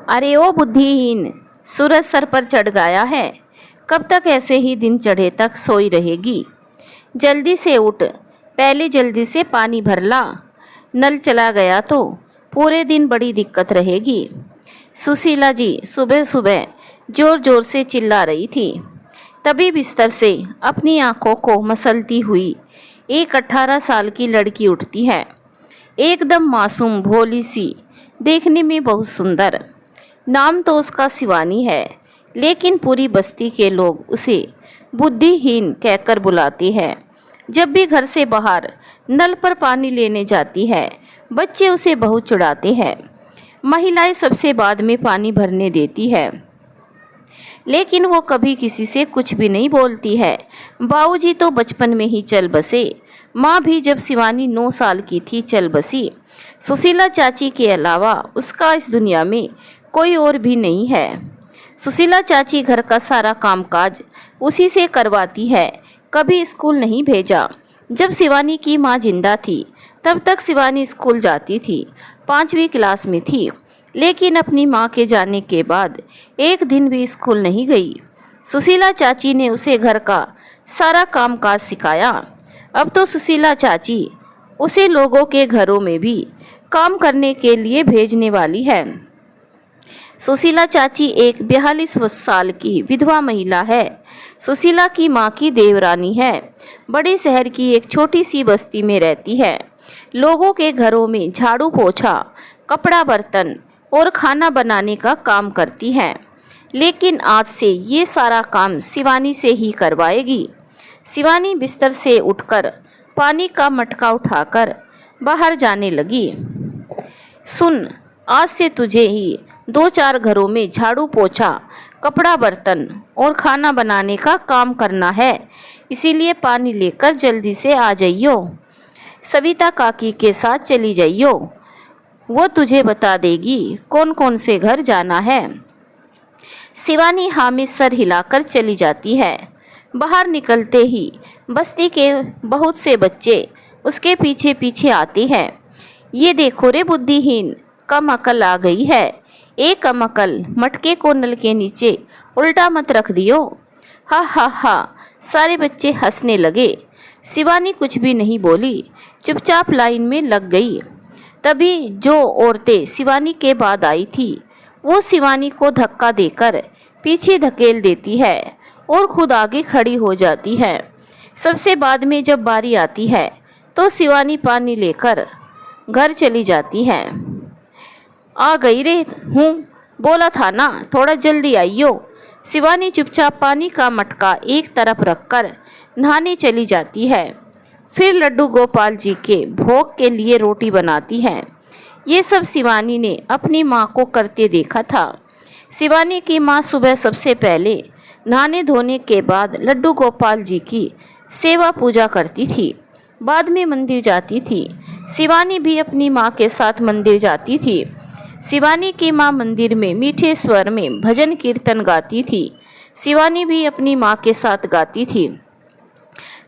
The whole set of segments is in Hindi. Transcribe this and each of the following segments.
अरे ओ बुद्धिहीन, सूरज सर पर चढ़ गया है। कब तक ऐसे ही दिन चढ़े तक सोई रहेगी? जल्दी से उठ, पहले जल्दी से पानी भर ला। नल चला गया तो पूरे दिन बड़ी दिक्कत रहेगी। सुशीला जी सुबह सुबह जोर जोर से चिल्ला रही थी। तभी बिस्तर से अपनी आंखों को मसलती हुई एक 18 साल की लड़की उठती है। एकदम मासूम भोली सी, देखने में बहुत सुंदर। नाम तो उसका शिवानी है, लेकिन पूरी बस्ती के लोग उसे बुद्धिहीन कहकर बुलाते हैं। जब भी घर से बाहर नल पर पानी लेने जाती है, बच्चे उसे बहुत चिढ़ाते हैं। महिलाएं सबसे बाद में पानी भरने देती है, लेकिन वो कभी किसी से कुछ भी नहीं बोलती है। बाबूजी तो बचपन में ही चल बसे, माँ भी जब शिवानी 9 साल की थी चल बसी। सुशीला चाची के अलावा उसका इस दुनिया में कोई और भी नहीं है। सुशीला चाची घर का सारा कामकाज उसी से करवाती है। कभी स्कूल नहीं भेजा। जब शिवानी की माँ जिंदा थी तब तक शिवानी स्कूल जाती थी, 5वीं क्लास में थी। लेकिन अपनी माँ के जाने के बाद एक दिन भी स्कूल नहीं गई। सुशीला चाची ने उसे घर का सारा कामकाज सिखाया। अब तो सुशीला चाची उसे लोगों के घरों में भी काम करने के लिए भेजने वाली है। सुशीला चाची एक 42 साल की विधवा महिला है। सुशीला की माँ की देवरानी है। बड़े शहर की एक छोटी सी बस्ती में रहती है। लोगों के घरों में झाड़ू पोछा, कपड़ा बर्तन और खाना बनाने का काम करती है। लेकिन आज से ये सारा काम शिवानी से ही करवाएगी। शिवानी बिस्तर से उठकर पानी का मटका उठाकर बाहर जाने लगी। सुन, आज से तुझे ही 2-4 घरों में झाड़ू पोछा, कपड़ा बर्तन और खाना बनाने का काम करना है। इसीलिए पानी लेकर जल्दी से आ जाइयो। सविता काकी के साथ चली जाइयो, वो तुझे बता देगी कौन कौन से घर जाना है। शिवानी हामी सर हिलाकर चली जाती है। बाहर निकलते ही बस्ती के बहुत से बच्चे उसके पीछे पीछे आते हैं। ये देखो रे बुद्धिहीन, कम अकल आ गई है। एक कम अकल, मटके को नल के नीचे उल्टा मत रख दियो। हा हा हा, सारे बच्चे हंसने लगे। शिवानी कुछ भी नहीं बोली, चुपचाप लाइन में लग गई। तभी जो औरतें शिवानी के बाद आई थी, वो शिवानी को धक्का देकर पीछे धकेल देती है और खुद आगे खड़ी हो जाती है। सबसे बाद में जब बारी आती है तो शिवानी पानी लेकर घर चली जाती है। आ गई रे हूँ, बोला था ना, थोड़ा जल्दी आइयो। शिवानी चुपचाप पानी का मटका एक तरफ रखकर नहाने चली जाती है। फिर लड्डू गोपाल जी के भोग के लिए रोटी बनाती है। ये सब शिवानी ने अपनी माँ को करते देखा था। शिवानी की माँ सुबह सबसे पहले नहाने धोने के बाद लड्डू गोपाल जी की सेवा पूजा करती थी। बाद में मंदिर जाती थी। शिवानी भी अपनी माँ के साथ मंदिर जाती थी। शिवानी की माँ मंदिर में मीठे स्वर में भजन कीर्तन गाती थी। शिवानी भी अपनी माँ के साथ गाती थी।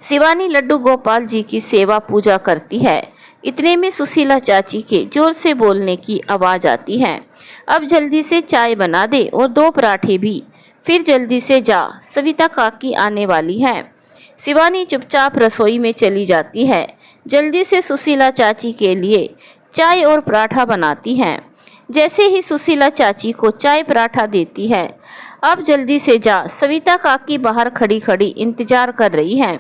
शिवानी लड्डू गोपाल जी की सेवा पूजा करती है। इतने में सुशीला चाची के जोर से बोलने की आवाज़ आती है, अब जल्दी से चाय बना दे और 2 पराठे भी। फिर जल्दी से जा, सविता काकी आने वाली है। शिवानी चुपचाप रसोई में चली जाती है। जल्दी से सुशीला चाची के लिए चाय और पराठा बनाती है। जैसे ही सुशीला चाची को चाय पराठा देती है, अब जल्दी से जा, सविता काकी बाहर खड़ी खड़ी इंतजार कर रही हैं।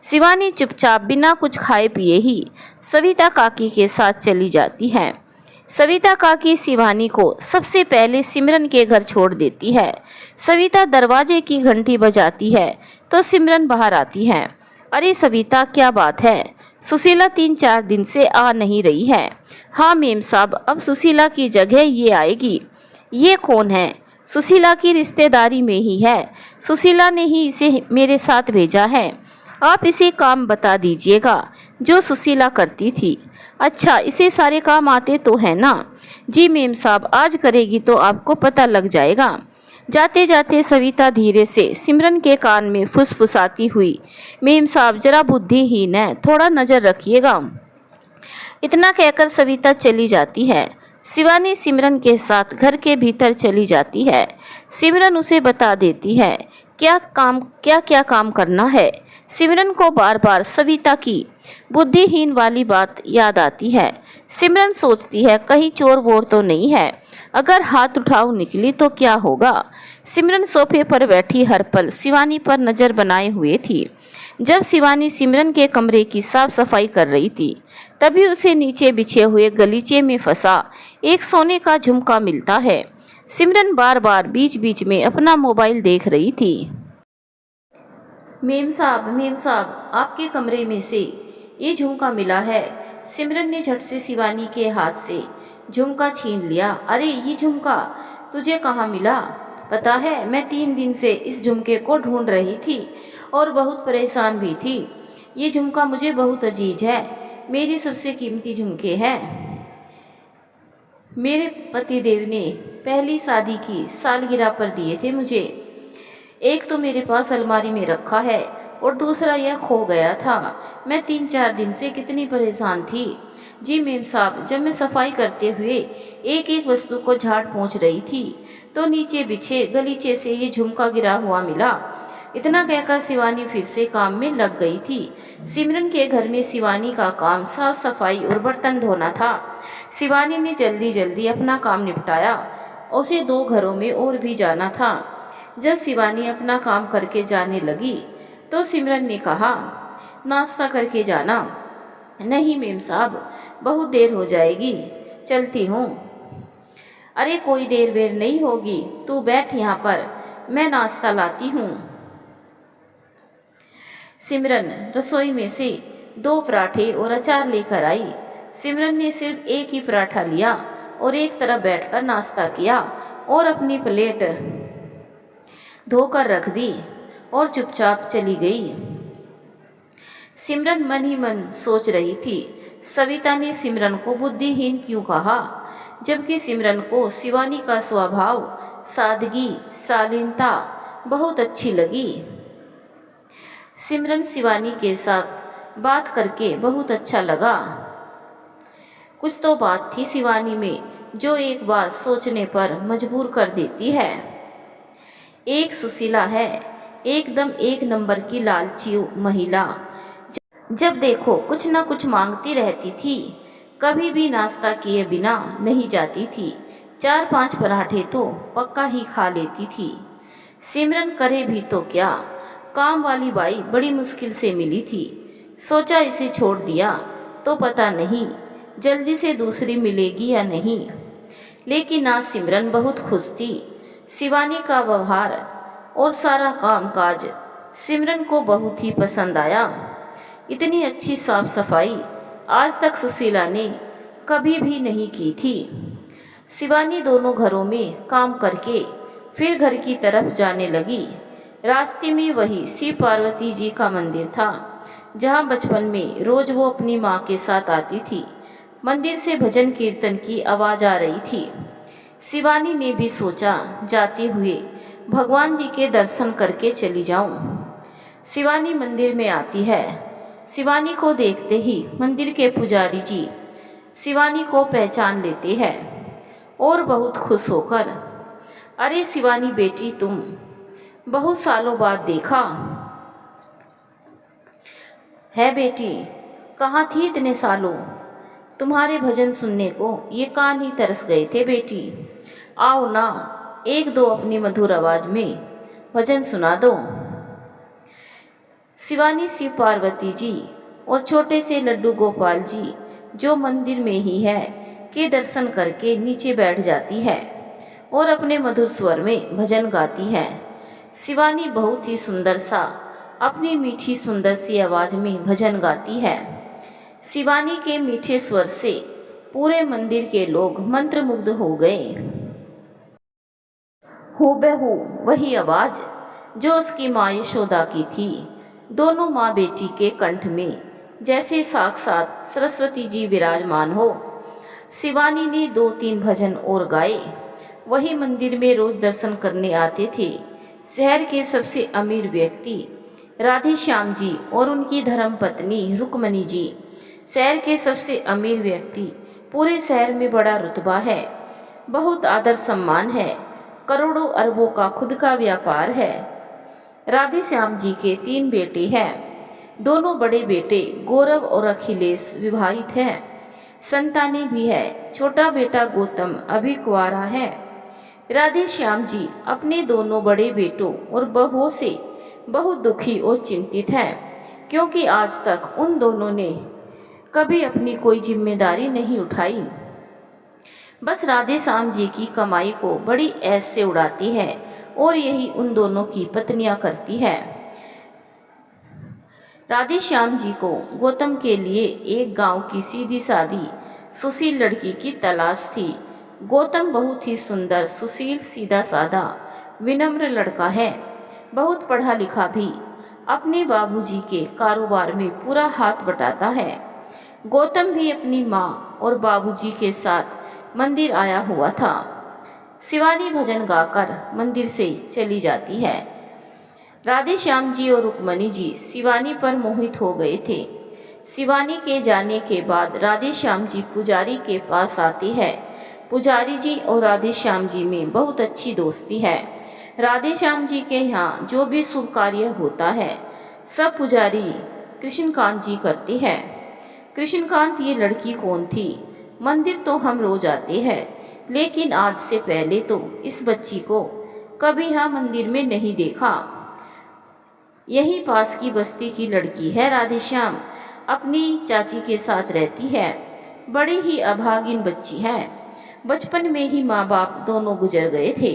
शिवानी चुपचाप बिना कुछ खाए पिए ही सविता काकी के साथ चली जाती है। सविता काकी शिवानी को सबसे पहले सिमरन के घर छोड़ देती है। सविता दरवाजे की घंटी बजाती है तो सिमरन बाहर आती है। अरे सविता, क्या बात है? सुशीला 3-4 दिन से आ नहीं रही है। हाँ मेम साहब, अब सुशीला की जगह ये आएगी। ये कौन है? सुशीला की रिश्तेदारी में ही है। सुशीला ने ही इसे मेरे साथ भेजा है। आप इसे काम बता दीजिएगा जो सुशीला करती थी। अच्छा, इसे सारे काम आते तो है ना? जी मेम साहब, आज करेगी तो आपको पता लग जाएगा। जाते जाते सविता धीरे से सिमरन के कान में फुसफुसाती हुई, मेम साहब जरा बुद्धिहीन है, थोड़ा नज़र रखिएगा। इतना कहकर सविता चली जाती है। शिवानी सिमरन के साथ घर के भीतर चली जाती है। सिमरन उसे बता देती है क्या क्या काम करना है। सिमरन को बार बार सविता की बुद्धिहीन वाली बात याद आती है। सिमरन सोचती है कहीं चोर वोर तो नहीं है, अगर हाथ उठाओ निकली तो क्या होगा। सिमरन सोफे पर बैठी हर पल शिवानी पर नजर बनाए हुए थी। जब शिवानी सिमरन के कमरे की साफ सफाई कर रही थी, तभी उसे नीचे बिछे हुए गलीचे में फंसा एक सोने का झुमका मिलता है। सिमरन बार बार बीच बीच में अपना मोबाइल देख रही थी। मेम साहब, आपके कमरे में से ये झुमका मिला है। सिमरन ने झट से शिवानी के हाथ से झुमका छीन लिया। अरे ये झुमका तुझे कहाँ मिला? पता है मैं 3 दिन से इस झुमके को ढूंढ रही थी और बहुत परेशान भी थी। ये झुमका मुझे बहुत अजीज है, मेरी सबसे कीमती झुमके हैं। मेरे पतिदेव ने पहली शादी की सालगिरह पर दिए थे मुझे। एक तो मेरे पास अलमारी में रखा है और दूसरा यह खो गया था। मैं 3-4 दिन से कितनी परेशान थी। जी मेम साहब, जब मैं सफाई करते हुए एक एक वस्तु को झाड़ पोंछ रही थी तो नीचे बिछे गलीचे से ये झुमका गिरा हुआ मिला। इतना कहकर शिवानी फिर से काम में लग गई थी। सिमरन के घर में शिवानी का काम साफ सफाई और बर्तन धोना था। शिवानी ने जल्दी जल्दी अपना काम निपटाया। उसे 2 घरों में और भी जाना था। जब शिवानी अपना काम करके जाने लगी तो सिमरन ने कहा, नाश्ता करके जाना। नहीं मेम साहब, बहुत देर हो जाएगी, चलती हूँ। अरे कोई देर वेर नहीं होगी, तू बैठ यहाँ पर, मैं नाश्ता लाती हूँ। सिमरन रसोई में से 2 पराठे और अचार लेकर आई। सिमरन ने सिर्फ एक ही पराठा लिया और एक तरफ बैठकर नाश्ता किया और अपनी प्लेट धोकर रख दी और चुपचाप चली गई। सिमरन मन ही मन सोच रही थी, सविता ने सिमरन को बुद्धिहीन क्यों कहा, जबकि सिमरन को शिवानी का स्वभाव, सादगी, शालीनता बहुत अच्छी लगी। सिमरन शिवानी के साथ बात करके बहुत अच्छा लगा। कुछ तो बात थी शिवानी में जो एक बार सोचने पर मजबूर कर देती है। एक सुशीला है, एकदम 1 नंबर की लालची महिला। जब देखो कुछ ना कुछ मांगती रहती थी, कभी भी नाश्ता किए बिना नहीं जाती थी। 4-5 पराठे तो पक्का ही खा लेती थी। सिमरन करे भी तो क्या, काम वाली बाई बड़ी मुश्किल से मिली थी। सोचा इसे छोड़ दिया तो पता नहीं जल्दी से दूसरी मिलेगी या नहीं। लेकिन आज सिमरन बहुत खुश थी। शिवानी का व्यवहार और सारा कामकाज सिमरन को बहुत ही पसंद आया। इतनी अच्छी साफ सफाई आज तक सुशीला ने कभी भी नहीं की थी। शिवानी दोनों घरों में काम करके फिर घर की तरफ जाने लगी। रास्ते में वही शिव पार्वती जी का मंदिर था, जहाँ बचपन में रोज वो अपनी माँ के साथ आती थी। मंदिर से भजन कीर्तन की आवाज़ आ रही थी। शिवानी ने भी सोचा जाते हुए भगवान जी के दर्शन करके चली जाऊं। शिवानी मंदिर में आती है। शिवानी को देखते ही मंदिर के पुजारी जी शिवानी को पहचान लेते हैं और बहुत खुश होकर, अरे शिवानी बेटी, तुम बहुत सालों बाद देखा है बेटी, कहाँ थी इतने सालों? तुम्हारे भजन सुनने को ये कान ही तरस गए थे बेटी। आओ ना, 1-2 अपनी मधुर आवाज में भजन सुना दो। शिवानी शिव पार्वती जी और छोटे से लड्डू गोपाल जी जो मंदिर में ही है के दर्शन करके नीचे बैठ जाती है और अपने मधुर स्वर में भजन गाती है। शिवानी बहुत ही सुंदर सा अपनी मीठी सुंदर सी आवाज में भजन गाती है। शिवानी के मीठे स्वर से पूरे मंदिर के लोग मंत्रमुग्ध हो गए। हूबहू वही आवाज जो उसकी माँ यशोदा की थी। दोनों माँ बेटी के कंठ में जैसे साक्षात सरस्वती जी विराजमान हो। शिवानी ने 2-3 भजन और गाए। वही मंदिर में रोज दर्शन करने आते थे शहर के सबसे अमीर व्यक्ति राधे श्याम जी और उनकी धर्मपत्नी रुक्मणी जी। शहर के सबसे अमीर व्यक्ति पूरे शहर में बड़ा रुतबा है, बहुत आदर सम्मान है, करोड़ों अरबों का खुद का व्यापार है। राधे श्याम जी के 3 बेटे हैं। दोनों बड़े बेटे गौरव और अखिलेश विवाहित हैं, संतानें भी है। छोटा बेटा गौतम अभी कुंवारा है। राधे श्याम जी अपने दोनों बड़े बेटों और बहुओं से बहुत दुखी और चिंतित हैं, क्योंकि आज तक उन दोनों ने कभी अपनी कोई जिम्मेदारी नहीं उठाई। बस राधे श्याम जी की कमाई को बड़ी ऐश से उड़ाती है और यही उन दोनों की पत्नियां करती है। राधे श्याम जी को गौतम के लिए एक गांव की सीधी सादी सुशील लड़की की तलाश थी। गौतम बहुत ही सुंदर, सुशील, सीधा साधा, विनम्र लड़का है, बहुत पढ़ा लिखा भी, अपने बाबूजी के कारोबार में पूरा हाथ बटाता है। गौतम भी अपनी माँ और बाबूजी के साथ मंदिर आया हुआ था। शिवानी भजन गाकर मंदिर से चली जाती है। राधे श्याम जी और रुक्मणी जी शिवानी पर मोहित हो गए थे। शिवानी के जाने के बाद राधे श्याम जी पुजारी के पास आती है। पुजारी जी और राधे श्याम जी में बहुत अच्छी दोस्ती है। राधे श्याम जी के यहाँ जो भी शुभ कार्य होता है सब पुजारी कृष्णकांत जी करते हैं। कृष्णकांत ये लड़की कौन थी? मंदिर तो हम रोज आते हैं, लेकिन आज से पहले तो इस बच्ची को कभी यहाँ मंदिर में नहीं देखा। यही पास की बस्ती की लड़की है राधे श्याम, अपनी चाची के साथ रहती है। बड़ी ही अभागिन बच्ची है। बचपन में ही माँ बाप दोनों गुजर गए थे।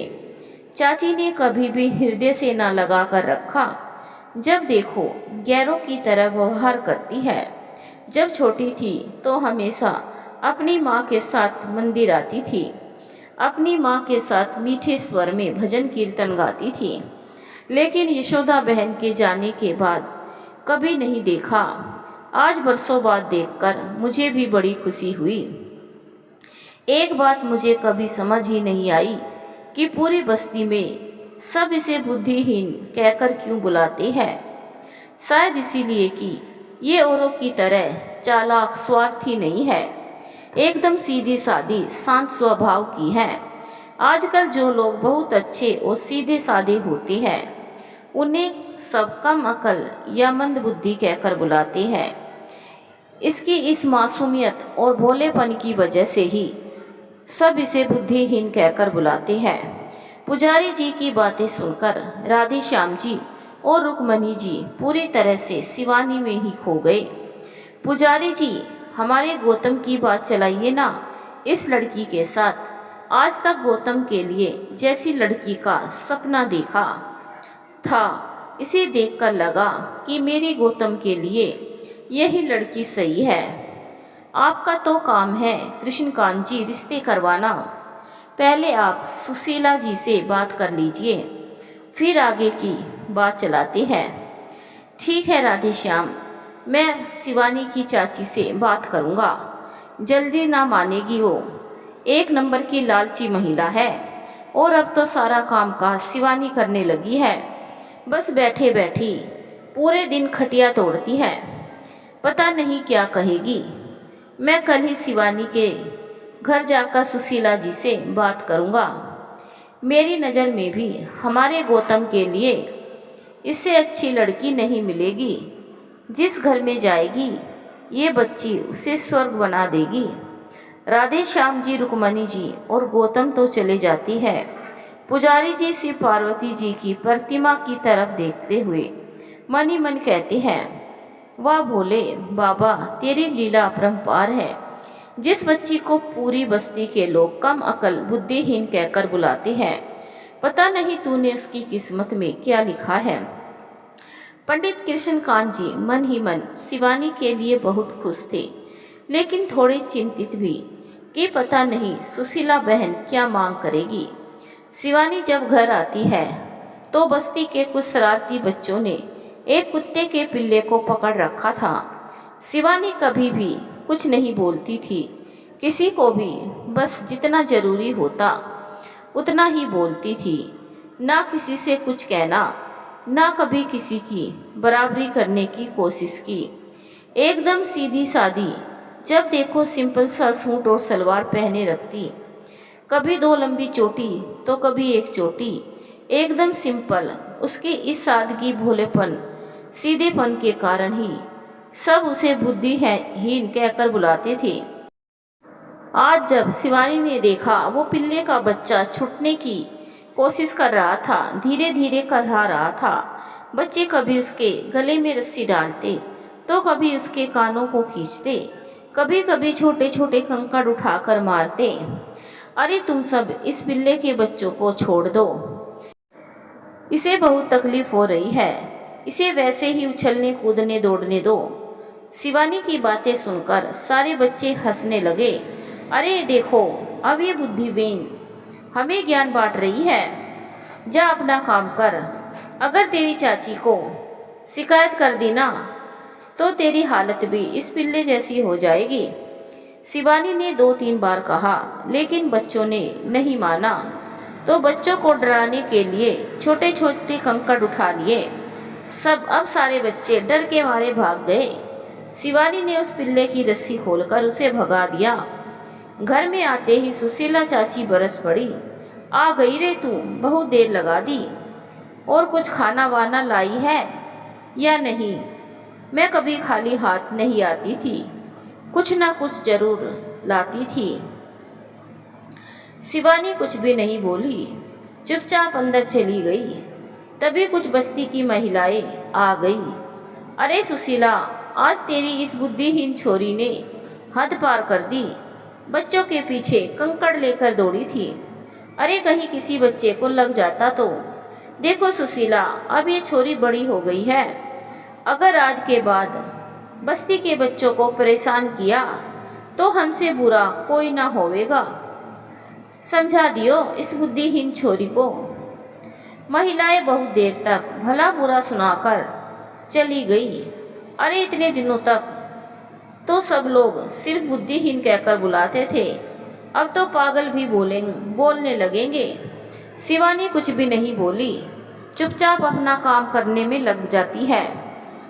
चाची ने कभी भी हृदय से ना लगा कर रखा। जब देखो गैरों की तरह व्यवहार करती है। जब छोटी थी तो हमेशा अपनी माँ के साथ मंदिर आती थी। अपनी माँ के साथ मीठे स्वर में भजन कीर्तन गाती थी, लेकिन यशोदा बहन के जाने के बाद कभी नहीं देखा। आज बरसों बाद देखकर मुझे भी बड़ी खुशी हुई। एक बात मुझे कभी समझ ही नहीं आई कि पूरी बस्ती में सब इसे बुद्धिहीन कहकर क्यों बुलाते हैं। शायद इसीलिए कि ये औरों की तरह चालाक स्वार्थी नहीं है, एकदम सीधी सादी शांत स्वभाव की है। आजकल जो लोग बहुत अच्छे और सीधे सादे होते हैं उन्हें सब कम अकल या मंद बुद्धि कहकर बुलाते हैं। इसकी इस मासूमियत और भोलेपन की वजह से ही सब इसे बुद्धिहीन कहकर बुलाते हैं। पुजारी जी की बातें सुनकर राधे श्याम जी और रुक्मणी जी पूरी तरह से शिवानी में ही खो गए। पुजारी जी, हमारे गौतम की बात चलाइए ना इस लड़की के साथ। आज तक गौतम के लिए जैसी लड़की का सपना देखा था, इसे देखकर लगा कि मेरे गौतम के लिए यही लड़की सही है। आपका तो काम है कृष्णकांत जी रिश्ते करवाना। पहले आप सुशीला जी से बात कर लीजिए, फिर आगे की बात चलाते हैं। ठीक है राधे श्याम, मैं शिवानी की चाची से बात करूंगा। जल्दी ना मानेगी वो, एक नंबर की लालची महिला है और अब तो सारा काम काज शिवानी करने लगी है। बस बैठे बैठी पूरे दिन खटिया तोड़ती है, पता नहीं क्या कहेगी। मैं कल ही शिवानी के घर जाकर सुशीला जी से बात करूंगा। मेरी नज़र में भी हमारे गौतम के लिए इससे अच्छी लड़की नहीं मिलेगी। जिस घर में जाएगी ये बच्ची उसे स्वर्ग बना देगी। राधे श्याम जी, रुक्मणी जी और गौतम तो चले जाती है। पुजारी जी शिव पार्वती जी की प्रतिमा की तरफ देखते हुए मन ही मन कहते हैं, वाह भोले बाबा, तेरी लीला अपरंपार है। जिस बच्ची को पूरी बस्ती के लोग कम अकल बुद्धिहीन कहकर बुलाते हैं, पता नहीं तूने उसकी किस्मत में क्या लिखा है। पंडित कृष्णकांत जी मन ही मन शिवानी के लिए बहुत खुश थे, लेकिन थोड़े चिंतित भी कि पता नहीं सुशीला बहन क्या मांग करेगी। शिवानी जब घर आती है तो बस्ती के कुछ शरारती बच्चों ने एक कुत्ते के पिल्ले को पकड़ रखा था। शिवानी कभी भी कुछ नहीं बोलती थी किसी को भी, बस जितना जरूरी होता उतना ही बोलती थी। ना किसी से कुछ कहना, ना कभी किसी की बराबरी करने की कोशिश की। एकदम सीधी सादी जब देखो सिंपल सा सूट और सलवार पहने रखती, कभी 2 लंबी चोटी तो कभी एक चोटी, एकदम सिंपल। उसके इस सादगी, भोलेपन, सीधेपन के कारण ही सब उसे बुद्धिहीन कहकर बुलाते थे। आज जब शिवानी ने देखा वो पिल्ले का बच्चा छूटने की कोशिश कर रहा था, धीरे धीरे करहा रहा था। बच्चे कभी उसके गले में रस्सी डालते तो कभी उसके कानों को खींचते, कभी कभी छोटे छोटे कंकड़ उठाकर मारते। अरे तुम सब इस पिल्ले के बच्चों को छोड़ दो, इसे बहुत तकलीफ हो रही है, इसे वैसे ही उछलने कूदने दौड़ने दो। शिवानी की बातें सुनकर सारे बच्चे हंसने लगे। अरे देखो, अब ये बुद्धिहीन हमें ज्ञान बांट रही है। जा अपना काम कर, अगर तेरी चाची को शिकायत कर दी ना तो तेरी हालत भी इस पिल्ले जैसी हो जाएगी। शिवानी ने 2-3 बार कहा, लेकिन बच्चों ने नहीं माना। तो बच्चों को डराने के लिए छोटे छोटे कंकड़ उठा लिए। अब सारे बच्चे डर के मारे भाग गए। शिवानी ने उस पिल्ले की रस्सी खोलकर उसे भगा दिया। घर में आते ही सुशीला चाची बरस पड़ी। आ गई रे तू, बहुत देर लगा दी। और कुछ खाना वाना लाई है या नहीं? मैं कभी खाली हाथ नहीं आती थी, कुछ ना कुछ जरूर लाती थी। शिवानी कुछ भी नहीं बोली, चुपचाप अंदर चली गई। तभी कुछ बस्ती की महिलाएं आ गई। अरे सुशीला, आज तेरी इस बुद्धिहीन छोरी ने हद पार कर दी। बच्चों के पीछे कंकड़ लेकर दौड़ी थी। अरे कहीं किसी बच्चे को लग जाता तो। देखो सुशीला, अब ये छोरी बड़ी हो गई है, अगर आज के बाद बस्ती के बच्चों को परेशान किया तो हमसे बुरा कोई ना होवेगा। समझा दियो इस बुद्धिहीन छोरी को। महिलाएं बहुत देर तक भला बुरा सुनाकर चली गई। अरे इतने दिनों तक तो सब लोग सिर्फ बुद्धिहीन कहकर बुलाते थे, अब तो पागल भी बोलने लगेंगे। शिवानी कुछ भी नहीं बोली, चुपचाप अपना काम करने में लग जाती है।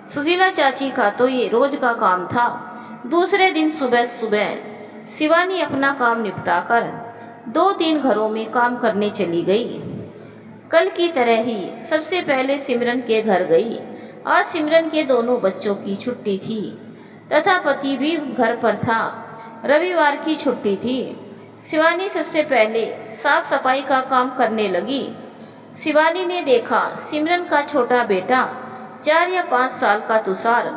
सुशीला चाची का तो ये रोज का काम था। दूसरे दिन सुबह सुबह शिवानी अपना काम निपटाकर 2-3 घरों में काम करने चली गई। कल की तरह ही सबसे पहले सिमरन के घर गई। आज सिमरन के दोनों बच्चों की छुट्टी थी तथा पति भी घर पर था। रविवार की छुट्टी थी। शिवानी सबसे पहले साफ सफाई का काम करने लगी। शिवानी ने देखा सिमरन का छोटा बेटा 4 या 5 साल का तुषार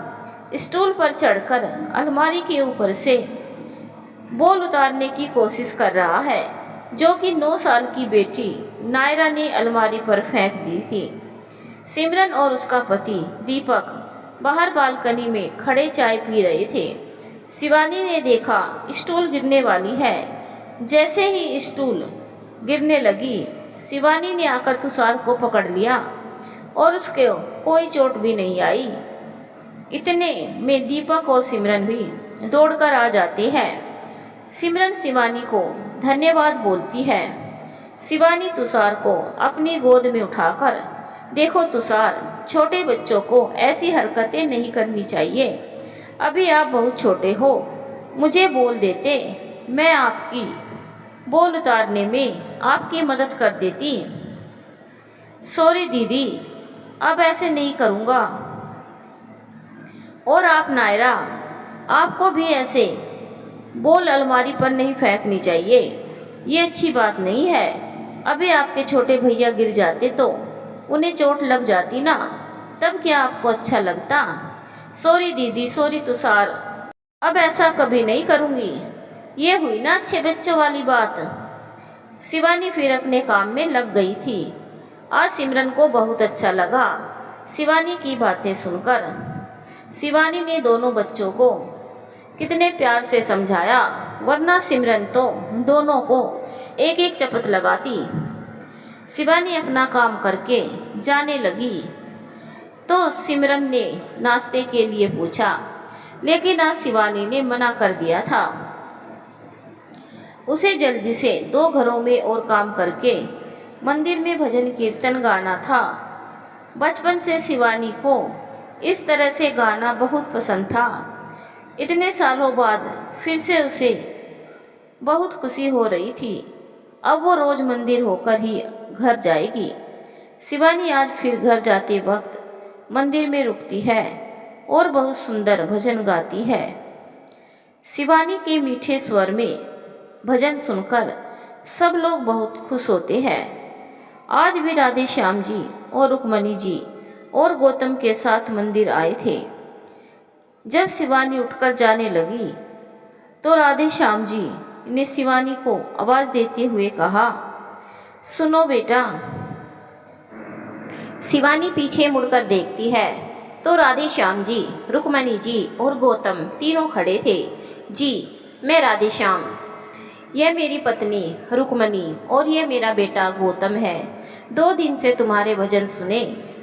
स्टूल पर चढ़कर अलमारी के ऊपर से बॉल उतारने की कोशिश कर रहा है, जो कि 9 साल की बेटी नायरा ने अलमारी पर फेंक दी थी। सिमरन और उसका पति दीपक बाहर बालकनी में खड़े चाय पी रहे थे। शिवानी ने देखा स्टूल गिरने वाली है। जैसे ही स्टूल गिरने लगी, शिवानी ने आकर तुषार को पकड़ लिया और उसके कोई चोट भी नहीं आई। इतने में दीपक और सिमरन भी दौड़कर आ जाते हैं। सिमरन शिवानी को धन्यवाद बोलती है। शिवानी तुषार को अपनी गोद में उठाकर, देखो तुषार, छोटे बच्चों को ऐसी हरकतें नहीं करनी चाहिए। अभी आप बहुत छोटे हो, मुझे बोल देते, मैं आपकी बोल उतारने में आपकी मदद कर देती। सॉरी दीदी, अब ऐसे नहीं करूँगा। और आप नायरा, आपको भी ऐसे बोल अलमारी पर नहीं फेंकनी चाहिए, ये अच्छी बात नहीं है। अभी आपके छोटे भैया गिर जाते तो उन्हें चोट लग जाती ना, तब क्या आपको अच्छा लगता? सॉरी दीदी, सॉरी तुषार, अब ऐसा कभी नहीं करूँगी। ये हुई ना अच्छे बच्चों वाली बात। शिवानी फिर अपने काम में लग गई थी। आज सिमरन को बहुत अच्छा लगा शिवानी की बातें सुनकर। शिवानी ने दोनों बच्चों को कितने प्यार से समझाया, वरना सिमरन तो दोनों को एक एक चपत लगाती। शिवानी अपना काम करके जाने लगी तो सिमरन ने नाश्ते के लिए पूछा, लेकिन आज शिवानी ने मना कर दिया था। उसे जल्दी से 2 घरों में और काम करके मंदिर में भजन कीर्तन गाना था। बचपन से शिवानी को इस तरह से गाना बहुत पसंद था। इतने सालों बाद फिर से उसे बहुत खुशी हो रही थी। अब वो रोज मंदिर होकर ही घर जाएगी। शिवानी आज फिर घर जाते वक्त मंदिर में रुकती है और बहुत सुंदर भजन गाती है। शिवानी के मीठे स्वर में भजन सुनकर सब लोग बहुत खुश होते हैं। आज भी राधे श्याम जी और रुक्मणी जी और गौतम के साथ मंदिर आए थे। जब शिवानी उठकर जाने लगी तो राधे श्याम जी ने शिवानी को आवाज देते हुए कहा, सुनो बेटा। शिवानी पीछे मुड़कर देखती है तो राधे श्याम जी, रुक्मणी जी और गौतम तीनों खड़े थे। जी, मैं राधे श्याम, यह मेरी पत्नी रुक्मणी और यह मेरा बेटा गौतम है। 2 दिन से तुम्हारे भजन सुने,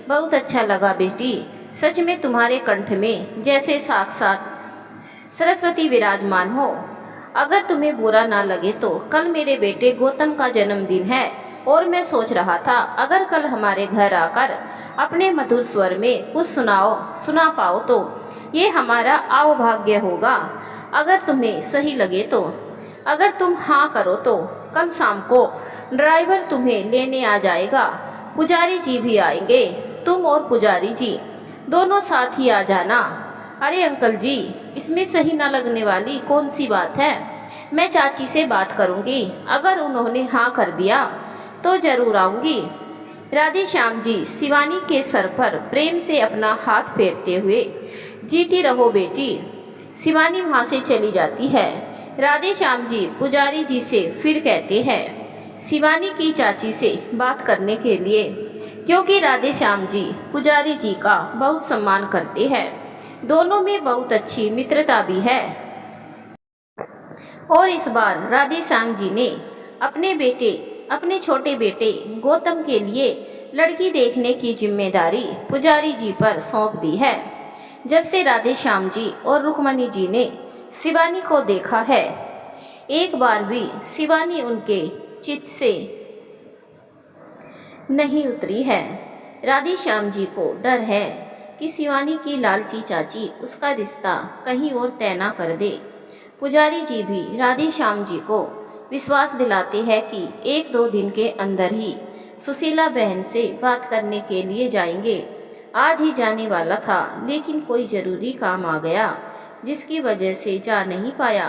बहुत अच्छा लगा बेटी। सच में तुम्हारे कंठ में जैसे साक्षात सरस्वती विराजमान हो। अगर तुम्हें बुरा ना लगे तो कल मेरे बेटे गौतम का जन्मदिन है और मैं सोच रहा था अगर कल हमारे घर आकर अपने मधुर स्वर में कुछ सुना पाओ तो ये हमारा अभाग्य होगा। अगर तुम्हें सही लगे तो, अगर तुम हाँ करो तो कल शाम को ड्राइवर तुम्हें लेने आ जाएगा। पुजारी जी भी आएंगे, तुम और पुजारी जी दोनों साथ ही आ जाना। अरे अंकल जी, इसमें सही न लगने वाली कौन सी बात है? मैं चाची से बात करूंगी, अगर उन्होंने हाँ कर दिया तो जरूर आऊंगी। राधे श्याम जी शिवानी के सर पर प्रेम से अपना हाथ फेरते हुए, जीती रहो बेटी। शिवानी वहाँ से चली जाती है। राधे श्याम जी पुजारी जी से फिर कहते हैं शिवानी की चाची से बात करने के लिए, क्योंकि राधे श्याम जी पुजारी जी का बहुत सम्मान करते हैं। दोनों में बहुत अच्छी मित्रता भी है। और इस बार राधे श्याम जी ने अपने छोटे बेटे गौतम के लिए लड़की देखने की जिम्मेदारी पुजारी जी पर सौंप दी है। जब से राधे श्याम जी और रुक्मणी जी ने शिवानी को देखा है, एक बार भी शिवानी उनके चित्त से नहीं उतरी है। राधे श्याम जी को डर है कि शिवानी की लालची चाची उसका रिश्ता कहीं और तय ना कर दे। पुजारी जी भी राधे श्याम जी को विश्वास दिलाते हैं कि 1-2 दिन के अंदर ही सुशीला बहन से बात करने के लिए जाएंगे। आज ही जाने वाला था, लेकिन कोई ज़रूरी काम आ गया जिसकी वजह से जा नहीं पाया।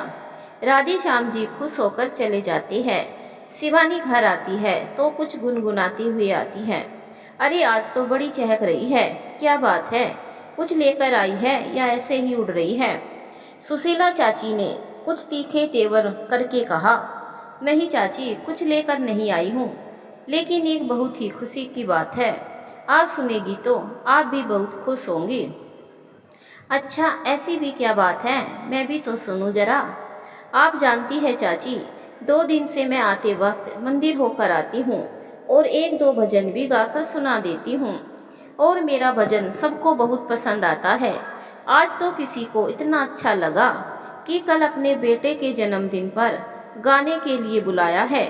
राधे श्याम जी खुश होकर चले जाते हैं। शिवानी घर आती है तो कुछ गुनगुनाती हुई आती है। अरे आज तो बड़ी चहक रही है, क्या बात है? कुछ लेकर आई है या ऐसे ही उड़ रही है? सुशीला चाची ने कुछ तीखे तेवर करके कहा। नहीं चाची, कुछ लेकर नहीं आई हूँ, लेकिन एक बहुत ही खुशी की बात है। आप सुनेगी तो आप भी बहुत खुश होंगी। अच्छा, ऐसी भी क्या बात है? मैं भी तो सुनूं जरा। आप जानती है चाची, 2 दिन से मैं आते वक्त मंदिर होकर आती हूँ और 1-2 भजन भी गाकर सुना देती हूँ और मेरा भजन सबको बहुत पसंद आता है। आज तो किसी को इतना अच्छा लगा कि कल अपने बेटे के जन्मदिन पर गाने के लिए बुलाया है।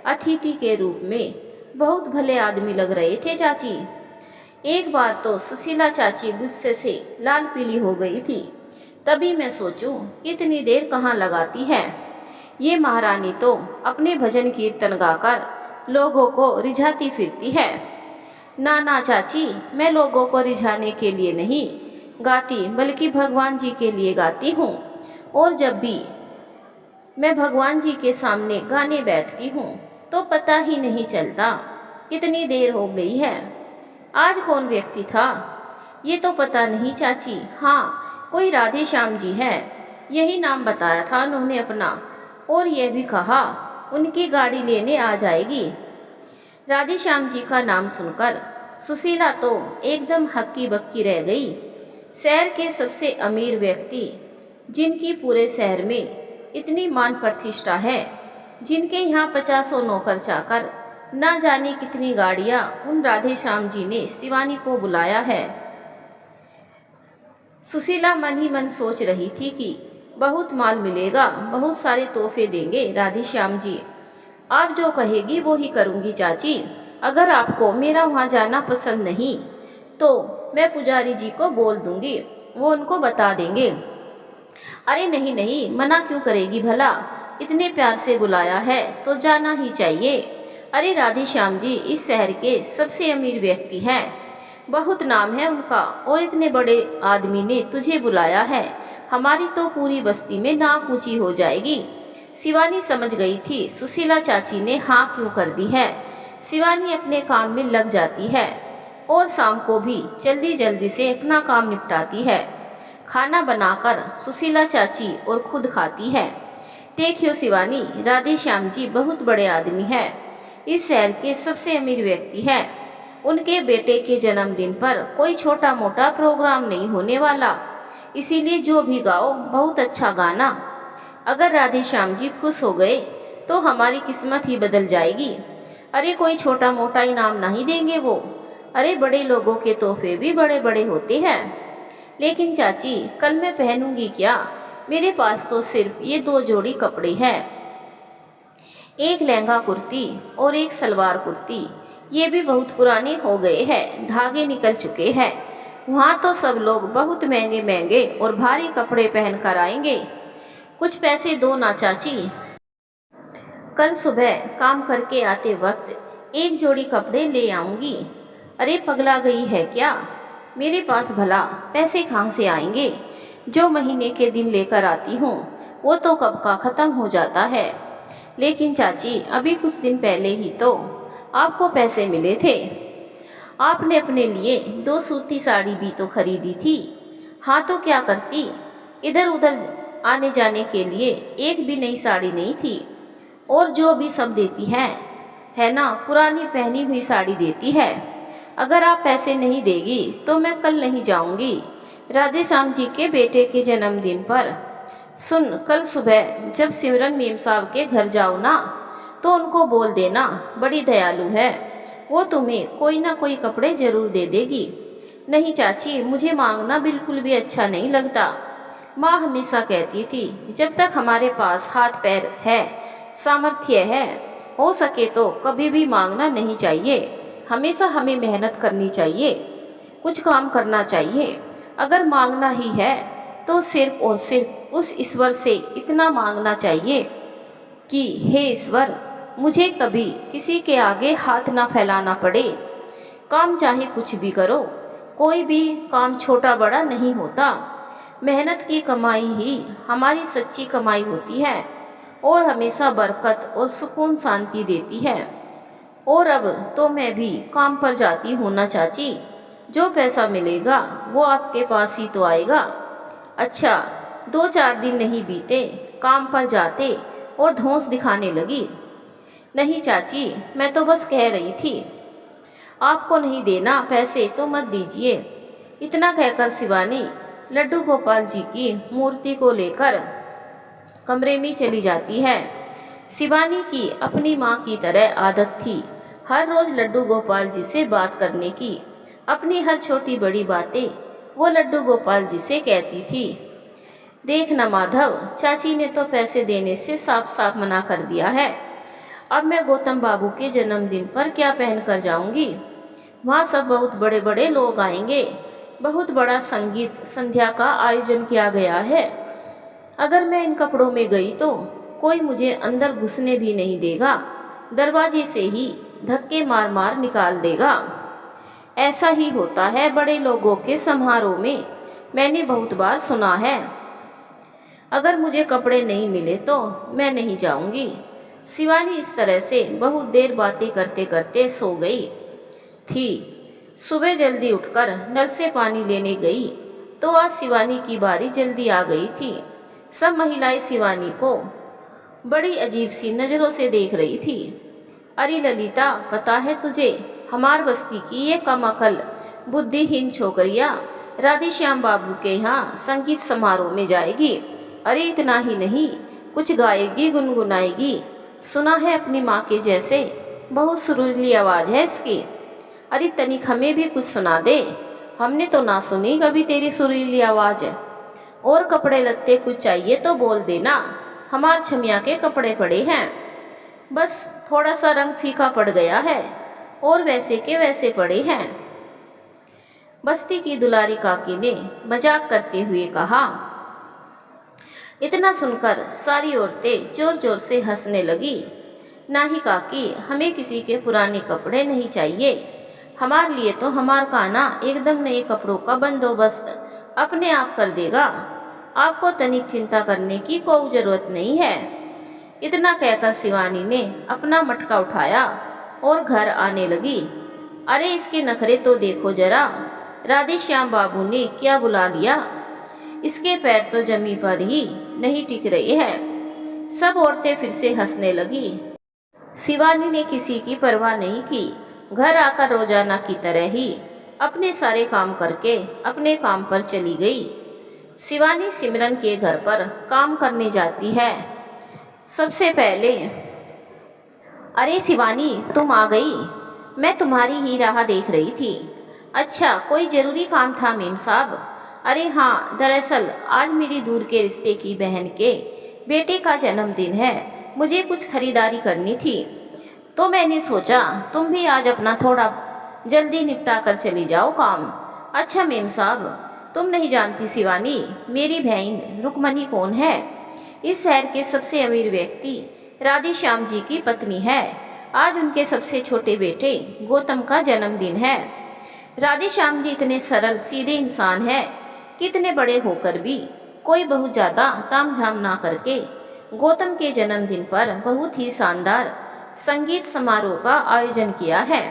अतिथि के रूप में बहुत भले आदमी लग रहे थे चाची। एक बार तो सुशीला चाची गुस्से से लाल पीली हो गई थी। तभी मैं सोचूं इतनी देर कहाँ लगाती है। ये महारानी तो अपने भजन कीर्तन गाकर लोगों को रिझाती फिरती है। ना ना चाची, मैं लोगों को रिझाने के लिए नहीं गाती, बल्कि भगवान जी के लिए गाती हूँ। और जब भी मैं भगवान जी के सामने गाने बैठती हूँ तो पता ही नहीं चलता कितनी देर हो गई है। आज कौन व्यक्ति था ये तो पता नहीं चाची। हाँ, कोई राधे श्याम जी है, यही नाम बताया था उन्होंने अपना, और यह भी कहा उनकी गाड़ी लेने आ जाएगी। राधे श्याम जी का नाम सुनकर सुशीला तो एकदम हक्की बक्की रह गई। शहर के सबसे अमीर व्यक्ति, जिनकी पूरे शहर में इतनी मान प्रतिष्ठा है, जिनके यहाँ 50 नौकर चाकर, ना जाने कितनी गाड़ियाँ, उन राधे श्याम जी ने शिवानी को बुलाया है। सुशीला मन ही मन सोच रही थी कि बहुत माल मिलेगा, बहुत सारे तोहफे देंगे राधे श्याम जी। आप जो कहेगी वो ही करूँगी चाची। अगर आपको मेरा वहाँ जाना पसंद नहीं तो मैं पुजारी जी को बोल दूँगी, वो उनको बता देंगे। अरे नहीं नहीं, मना क्यों करेगी भला, इतने प्यार से बुलाया है तो जाना ही चाहिए। अरे राधे श्याम जी इस शहर के सबसे अमीर व्यक्ति हैं, बहुत नाम है उनका, और इतने बड़े आदमी ने तुझे बुलाया है, हमारी तो पूरी बस्ती में नाक ऊंची हो जाएगी। शिवानी समझ गई थी सुशीला चाची ने हाँ क्यों कर दी है। शिवानी अपने काम में लग जाती है और शाम को भी जल्दी जल्दी से अपना काम निपटाती है। खाना बनाकर सुशीला चाची और खुद खाती है। देखियो शिवानी, राधे श्याम जी बहुत बड़े आदमी है, इस शहर के सबसे अमीर व्यक्ति है। उनके बेटे के जन्मदिन पर कोई छोटा मोटा प्रोग्राम नहीं होने वाला, इसीलिए जो भी गाओ बहुत अच्छा गाना। अगर राधे श्याम जी खुश हो गए तो हमारी किस्मत ही बदल जाएगी। अरे कोई छोटा मोटा इनाम नहीं देंगे वो, अरे बड़े लोगों के तोहफे भी बड़े बड़े होते हैं। लेकिन चाची कल मैं पहनूंगी क्या, मेरे पास तो सिर्फ ये 2 जोड़ी कपड़े हैं, एक लहंगा कुर्ती और एक सलवार कुर्ती, ये भी बहुत पुराने हो गए हैं, धागे निकल चुके हैं। वहाँ तो सब लोग बहुत महंगे महंगे और भारी कपड़े पहन कर आएंगे, कुछ पैसे दो ना चाची। कल सुबह काम करके आते वक्त एक जोड़ी कपड़े ले आऊंगी। अरे पगला गई है क्या, मेरे पास भला पैसे कहाँ से आएंगे, जो महीने के दिन लेकर आती हूँ वो तो कब का ख़त्म हो जाता है। लेकिन चाची अभी कुछ दिन पहले ही तो आपको पैसे मिले थे, आपने अपने लिए 2 सूती साड़ी भी तो खरीदी थी। हाँ तो क्या करती, इधर उधर आने जाने के लिए एक भी नई साड़ी नहीं थी, और जो भी सब देती है ना पुरानी पहनी हुई साड़ी देती है। अगर आप पैसे नहीं देगी तो मैं कल नहीं जाऊंगी राधे श्याम जी के बेटे के जन्मदिन पर। सुन, कल सुबह जब सिमरन मेम साहब के घर जाओ ना तो उनको बोल देना बड़ी दयालु है, वो तुम्हें कोई ना कोई कपड़े जरूर दे देगी। नहीं चाची, मुझे मांगना बिल्कुल भी अच्छा नहीं लगता। माँ हमेशा कहती थी जब तक हमारे पास हाथ पैर है, सामर्थ्य है, हो सके तो कभी भी मांगना नहीं चाहिए। हमेशा हमें मेहनत करनी चाहिए, कुछ काम करना चाहिए। अगर मांगना ही है तो सिर्फ और सिर्फ उस ईश्वर से इतना मांगना चाहिए कि हे ईश्वर, मुझे कभी किसी के आगे हाथ ना फैलाना पड़े। काम चाहे कुछ भी करो, कोई भी काम छोटा बड़ा नहीं होता। मेहनत की कमाई ही हमारी सच्ची कमाई होती है और हमेशा बरकत और सुकून शांति देती है। और अब तो मैं भी काम पर जाती हूँ ना चाची, जो पैसा मिलेगा वो आपके पास ही तो आएगा। अच्छा, 2-4 दिन नहीं बीते काम पर जाते और धौंस दिखाने लगी। नहीं चाची, मैं तो बस कह रही थी, आपको नहीं देना पैसे तो मत दीजिए। इतना कहकर शिवानी लड्डू गोपाल जी की मूर्ति को लेकर कमरे में चली जाती है। शिवानी की अपनी माँ की तरह आदत थी हर रोज लड्डू गोपाल जी से बात करने की। अपनी हर छोटी बड़ी बातें वो लड्डू गोपाल जी से कहती थी। देख न माधव, चाची ने तो पैसे देने से साफ साफ मना कर दिया है। अब मैं गौतम बाबू के जन्मदिन पर क्या पहन कर जाऊंगी? वहाँ सब बहुत बड़े बड़े लोग आएंगे, बहुत बड़ा संगीत संध्या का आयोजन किया गया है। अगर मैं इन कपड़ों में गई तो कोई मुझे अंदर घुसने भी नहीं देगा, दरवाजे से ही धक्के मार मार निकाल देगा। ऐसा ही होता है बड़े लोगों के समारोह में, मैंने बहुत बार सुना है। अगर मुझे कपड़े नहीं मिले तो मैं नहीं जाऊंगी। शिवानी इस तरह से बहुत देर बातें करते करते सो गई थी। सुबह जल्दी उठकर नल से पानी लेने गई तो आज शिवानी की बारी जल्दी आ गई थी। सब महिलाएं शिवानी को बड़ी अजीब सी नज़रों से देख रही थी। अरे ललिता, पता है तुझे, हमार बस्ती की ये कमाकल बुद्धिहीन छोकरिया राधे श्याम बाबू के यहाँ संगीत समारोह में जाएगी। अरे इतना ही नहीं, कुछ गाएगी, गुनगुनाएगी। सुना है अपनी माँ के जैसे, बहुत सुरीली आवाज़ है इसकी। अरे तनिक हमें भी कुछ सुना दे, हमने तो ना सुनी कभी तेरी सुरीली आवाज़। और कपड़े लत्ते कुछ चाहिए तो बोल देना, हमार छमिया के कपड़े पड़े हैं, बस थोड़ा सा रंग फीका पड़ गया है और वैसे के वैसे पड़े हैं। बस्ती की दुलारी काकी ने मजाक करते हुए कहा। इतना सुनकर सारी औरतें जोर जोर से हंसने लगी। नाही काकी, हमें किसी के पुराने कपड़े नहीं चाहिए। हमारे लिए तो हमारा काना एकदम नए कपड़ों का बंदोबस्त अपने आप कर देगा। आपको तनिक चिंता करने की कोई जरूरत नहीं है। इतना कहकर शिवानी ने अपना मटका उठाया और घर आने लगी। अरे इसके नखरे तो देखो जरा, राधे श्याम बाबू ने क्या बुला लिया। इसके पैर तो जमीन पर ही नहीं टिक रहे हैं। सब औरतें फिर से हंसने लगी। शिवानी ने किसी की परवाह नहीं की। घर आकर रोजाना की तरह ही अपने सारे काम करके अपने काम पर चली गई। शिवानी सिमरन के घर पर काम करने जाती है। सबसे पहले, अरे शिवानी तुम आ गई, मैं तुम्हारी ही राह देख रही थी। अच्छा, कोई ज़रूरी काम था मेम साहब? अरे हाँ, दरअसल आज मेरी दूर के रिश्ते की बहन के बेटे का जन्मदिन है। मुझे कुछ खरीदारी करनी थी, तो मैंने सोचा तुम भी आज अपना थोड़ा जल्दी निपटा कर चली जाओ काम। अच्छा मेम साहब, तुम नहीं जानती शिवानी, मेरी बहन रुक्मणी कौन है? इस शहर के सबसे अमीर व्यक्ति राधे श्याम जी की पत्नी है। आज उनके सबसे छोटे बेटे गौतम का जन्मदिन है। राधे श्याम जी इतने सरल सीधे इंसान है कि इतने बड़े होकर भी कोई बहुत ज़्यादा तामझाम ना करके गौतम के जन्मदिन पर बहुत ही शानदार संगीत समारोह का आयोजन किया है,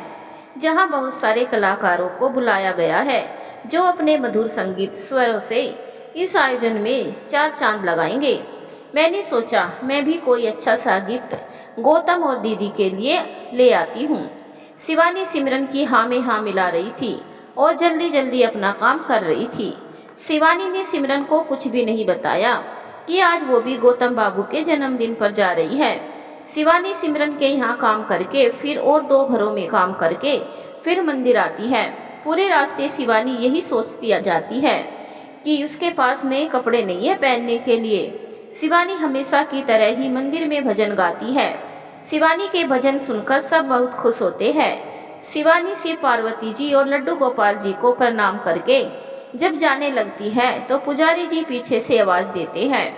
जहां बहुत सारे कलाकारों को बुलाया गया है जो अपने मधुर संगीत स्वरों से इस आयोजन में चार चांद लगाएंगे। मैंने सोचा मैं भी कोई अच्छा सा गिफ्ट गौतम और दीदी के लिए ले आती हूँ। शिवानी सिमरन की हाँ में हाँ मिला रही थी और जल्दी जल्दी अपना काम कर रही थी। शिवानी ने सिमरन को कुछ भी नहीं बताया कि आज वो भी गौतम बाबू के जन्मदिन पर जा रही है। शिवानी सिमरन के यहाँ काम करके फिर और 2 घरों में काम करके फिर मंदिर आती है। पूरे रास्ते शिवानी यही सोचती जाती है कि उसके पास नए कपड़े नहीं है पहनने के लिए। शिवानी हमेशा की तरह ही मंदिर में भजन गाती है। शिवानी के भजन सुनकर सब बहुत खुश होते हैं। शिवानी शिव पार्वती जी और लड्डू गोपाल जी को प्रणाम करके जब जाने लगती है तो पुजारी जी पीछे से आवाज देते हैं,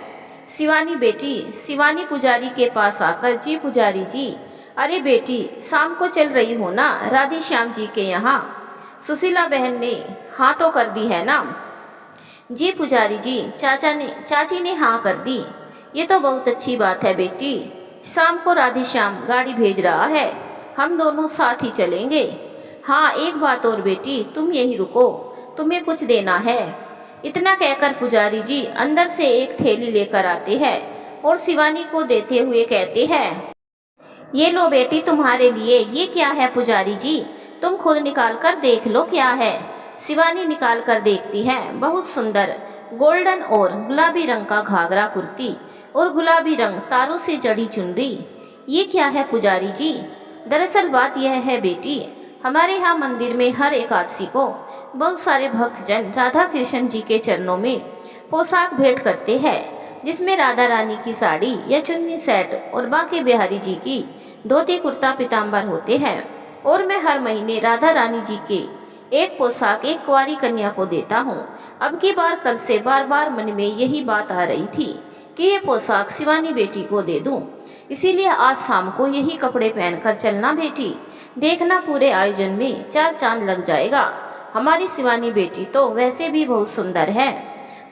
शिवानी बेटी। शिवानी पुजारी के पास आकर, जी पुजारी जी, अरे बेटी शाम को चल रही हो ना राधे श्याम जी के यहाँ? सुशीला बहन ने हाँ तो कर दी है ना? जी पुजारी जी, चाची ने हाँ कर दी। ये तो बहुत अच्छी बात है बेटी। शाम को राधे श्याम गाड़ी भेज रहा है, हम दोनों साथ ही चलेंगे। हाँ एक बात और बेटी, तुम यहीं रुको, तुम्हें कुछ देना है। इतना कहकर पुजारी जी अंदर से एक थैली लेकर आते हैं और शिवानी को देते हुए कहते हैं, ये लो बेटी तुम्हारे लिए। ये क्या है पुजारी जी? तुम खुद निकाल कर देख लो क्या है। शिवानी निकाल कर देखती है, बहुत सुंदर गोल्डन और गुलाबी रंग का घाघरा कुर्ती और गुलाबी रंग तारों से जड़ी चुनरी। ये क्या है पुजारी जी? दरअसल बात यह है बेटी, हमारे यहाँ मंदिर में हर एकादशी को बहुत सारे भक्तजन राधा कृष्ण जी के चरणों में पोशाक भेंट करते हैं, जिसमें राधा रानी की साड़ी या चुन्नी सेट और बांके बिहारी जी की धोती कुर्ता पीताम्बर होते हैं। और मैं हर महीने राधा रानी जी के एक पोशाक एक कुंवारी कन्या को देता हूँ। अब की बार कल से बार बार मन में यही बात आ रही थी कि ये पोशाक शिवानी बेटी को दे दूँ, इसीलिए आज शाम को यही कपड़े पहनकर चलना बेटी। देखना पूरे आयोजन में 4 चांद लग जाएगा। हमारी शिवानी बेटी तो वैसे भी बहुत सुंदर है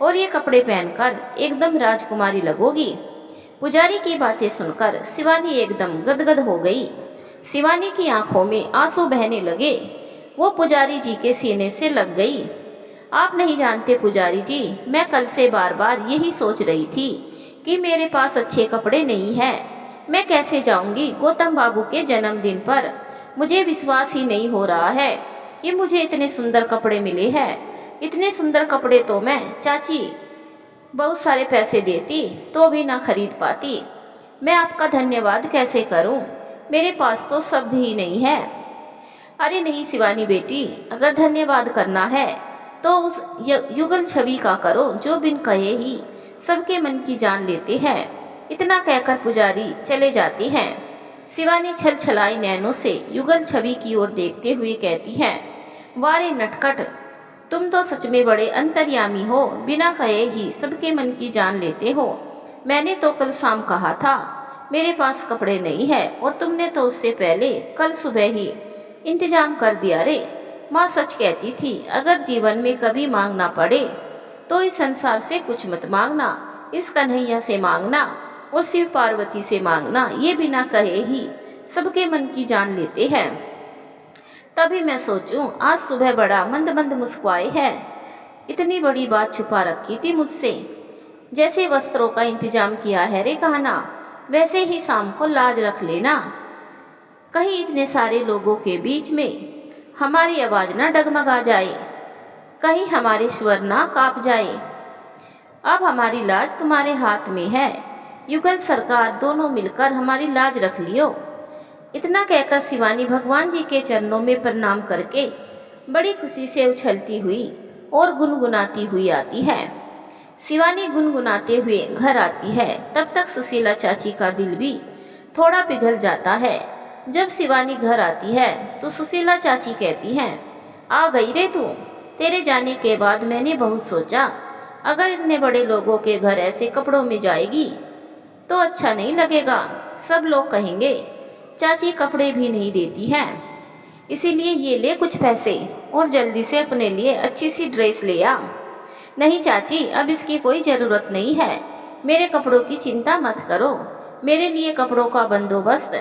और ये कपड़े पहनकर एकदम राजकुमारी लगोगी। पुजारी की बातें सुनकर शिवानी एकदम गदगद हो गई। शिवानी की आंखों में आंसू बहने लगे। वो पुजारी जी के सीने से लग गई। आप नहीं जानते पुजारी जी, मैं कल से बार बार यही सोच रही थी कि मेरे पास अच्छे कपड़े नहीं हैं। मैं कैसे जाऊंगी गौतम बाबू के जन्मदिन पर? मुझे विश्वास ही नहीं हो रहा है कि मुझे इतने सुंदर कपड़े मिले हैं। इतने सुंदर कपड़े तो मैं चाची बहुत सारे पैसे देती तो भी ना खरीद पाती। मैं आपका धन्यवाद कैसे करूं? मेरे पास तो शब्द ही नहीं है। अरे नहीं शिवानी बेटी, अगर धन्यवाद करना है तो उस युगल छवि का करो जो बिन कहे ही सबके मन की जान लेते हैं। इतना कहकर पुजारी चले जाते हैं। शिवानी छल छलाई नैनों से युगल छवि की ओर देखते हुए कहती है, वारे नटखट, तुम तो सच में बड़े अंतर्यामी हो, बिना कहे ही सबके मन की जान लेते हो। मैंने तो कल शाम कहा था मेरे पास कपड़े नहीं है, और तुमने तो उससे पहले कल सुबह ही इंतजाम कर दिया रे। माँ सच कहती थी, अगर जीवन में कभी मांगना पड़े तो इस संसार से कुछ मत मांगना, इस कन्हैया से मांगना और शिव पार्वती से मांगना। ये बिना कहे ही सबके मन की जान लेते हैं। तभी मैं सोचूं, आज सुबह बड़ा मंद मंद मुस्कुराए है, इतनी बड़ी बात छुपा रखी थी मुझसे। जैसे वस्त्रों का इंतजाम किया है रे कहना, वैसे ही शाम को लाज रख लेना। कहीं इतने सारे लोगों के बीच में हमारी आवाज ना डगमगा जाए, कहीं हमारे स्वर ना कांप जाए। अब हमारी लाज तुम्हारे हाथ में है, युगल सरकार दोनों मिलकर हमारी लाज रख लियो। इतना कहकर शिवानी भगवान जी के चरणों में प्रणाम करके बड़ी खुशी से उछलती हुई और गुनगुनाती हुई आती है। शिवानी गुनगुनाते हुए घर आती है, तब तक सुशीला चाची का दिल भी थोड़ा पिघल जाता है। जब शिवानी घर आती है तो सुशीला चाची कहती हैं, आ गई रे तू। तेरे जाने के बाद मैंने बहुत सोचा, अगर इतने बड़े लोगों के घर ऐसे कपड़ों में जाएगी तो अच्छा नहीं लगेगा। सब लोग कहेंगे चाची कपड़े भी नहीं देती हैं, इसीलिए ये ले कुछ पैसे और जल्दी से अपने लिए अच्छी सी ड्रेस ले आ। नहीं चाची, अब इसकी कोई ज़रूरत नहीं है, मेरे कपड़ों की चिंता मत करो। मेरे लिए कपड़ों का बंदोबस्त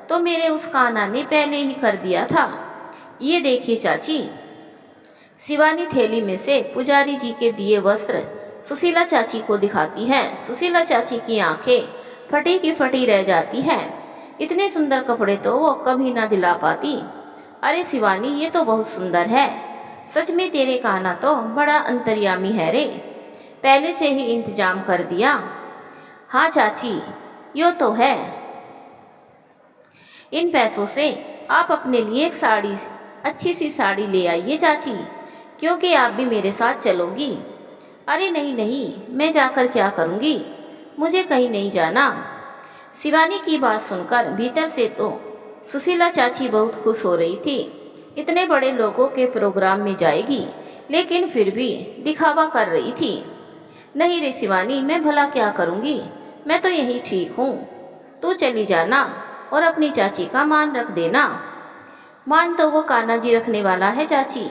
तो मेरे उस कान्हा ने पहले ही कर दिया था। ये देखिए चाची। शिवानी थैली में से पुजारी जी के दिए वस्त्र सुशीला चाची को दिखाती है। सुशीला चाची की आंखें फटी की फटी रह जाती हैं। इतने सुंदर कपड़े तो वो कभी ना दिला पाती। अरे शिवानी, ये तो बहुत सुंदर है, सच में तेरे कान्हा तो बड़ा अंतर्यामी है रे, पहले से ही इंतजाम कर दिया। हाँ चाची, यो तो है। इन पैसों से आप अपने लिए एक साड़ी, अच्छी सी साड़ी ले आइए चाची, क्योंकि आप भी मेरे साथ चलोगी। अरे नहीं नहीं, मैं जाकर क्या करूँगी, मुझे कहीं नहीं जाना। शिवानी की बात सुनकर भीतर से तो सुशीला चाची बहुत खुश हो रही थी। इतने बड़े लोगों के प्रोग्राम में जाएगी, लेकिन फिर भी दिखावा कर रही थी। नहीं रे शिवानी, मैं भला क्या करूँगी, मैं तो यही ठीक हूँ। तू चली जाना और अपनी चाची का मान रख देना। मान तो वो कान्हा जी रखने वाला है चाची,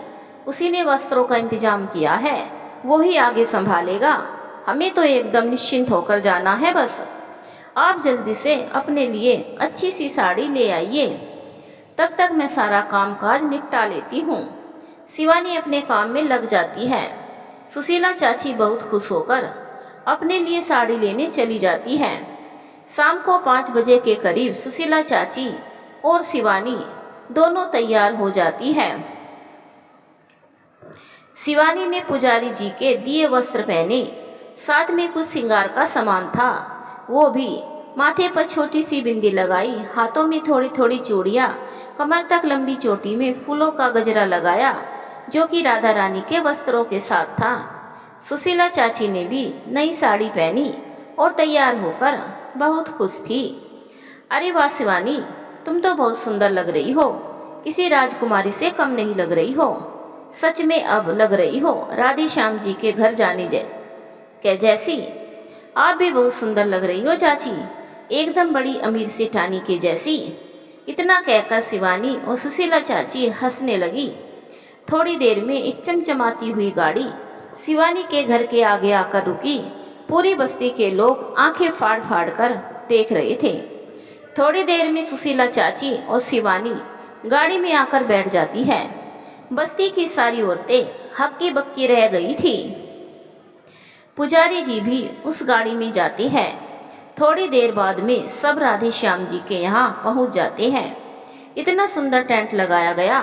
उसी ने वस्त्रों का इंतजाम किया है, वो ही आगे संभालेगा। हमें तो एकदम निश्चिंत होकर जाना है बस। आप जल्दी से अपने लिए अच्छी सी साड़ी ले आइए, तब तक मैं सारा कामकाज निपटा लेती हूँ। शिवानी अपने काम में लग जाती है। सुशीला चाची बहुत खुश होकर अपने लिए साड़ी लेने चली जाती है। शाम को 5 बजे के करीब सुशीला चाची और शिवानी दोनों तैयार हो जाती है। शिवानी ने पुजारी जी के दिए वस्त्र पहने, साथ में कुछ श्रृंगार का सामान था, वो भी। माथे पर छोटी सी बिंदी लगाई, हाथों में थोड़ी थोड़ी चूड़ियाँ, कमर तक लंबी चोटी में फूलों का गजरा लगाया, जो कि राधा रानी के वस्त्रों के साथ था। सुशीला चाची ने भी नई साड़ी पहनी और तैयार होकर बहुत खुश थी। अरे वाह शिवानी, तुम तो बहुत सुंदर लग रही हो, किसी राजकुमारी से कम नहीं लग रही हो। सच में अब लग रही हो राधे श्याम जी के घर जाने जैसी। आप भी बहुत सुंदर लग रही हो चाची, एकदम बड़ी अमीर सेठानी के जैसी। इतना कहकर शिवानी और सुशीला चाची हंसने लगी। थोड़ी देर में एक चमचमाती हुई गाड़ी शिवानी के घर के आगे आकर रुकी। पूरी बस्ती के लोग आंखें फाड़ फाड़ कर देख रहे थे। थोड़ी देर में सुशीला चाची और शिवानी गाड़ी में आकर बैठ जाती है। बस्ती की सारी औरतें हक्की बक्की रह गई थी। पुजारी जी भी उस गाड़ी में जाते हैं। थोड़ी देर बाद में सब राधे श्याम जी के यहाँ पहुँच जाते हैं। इतना सुंदर टेंट लगाया गया,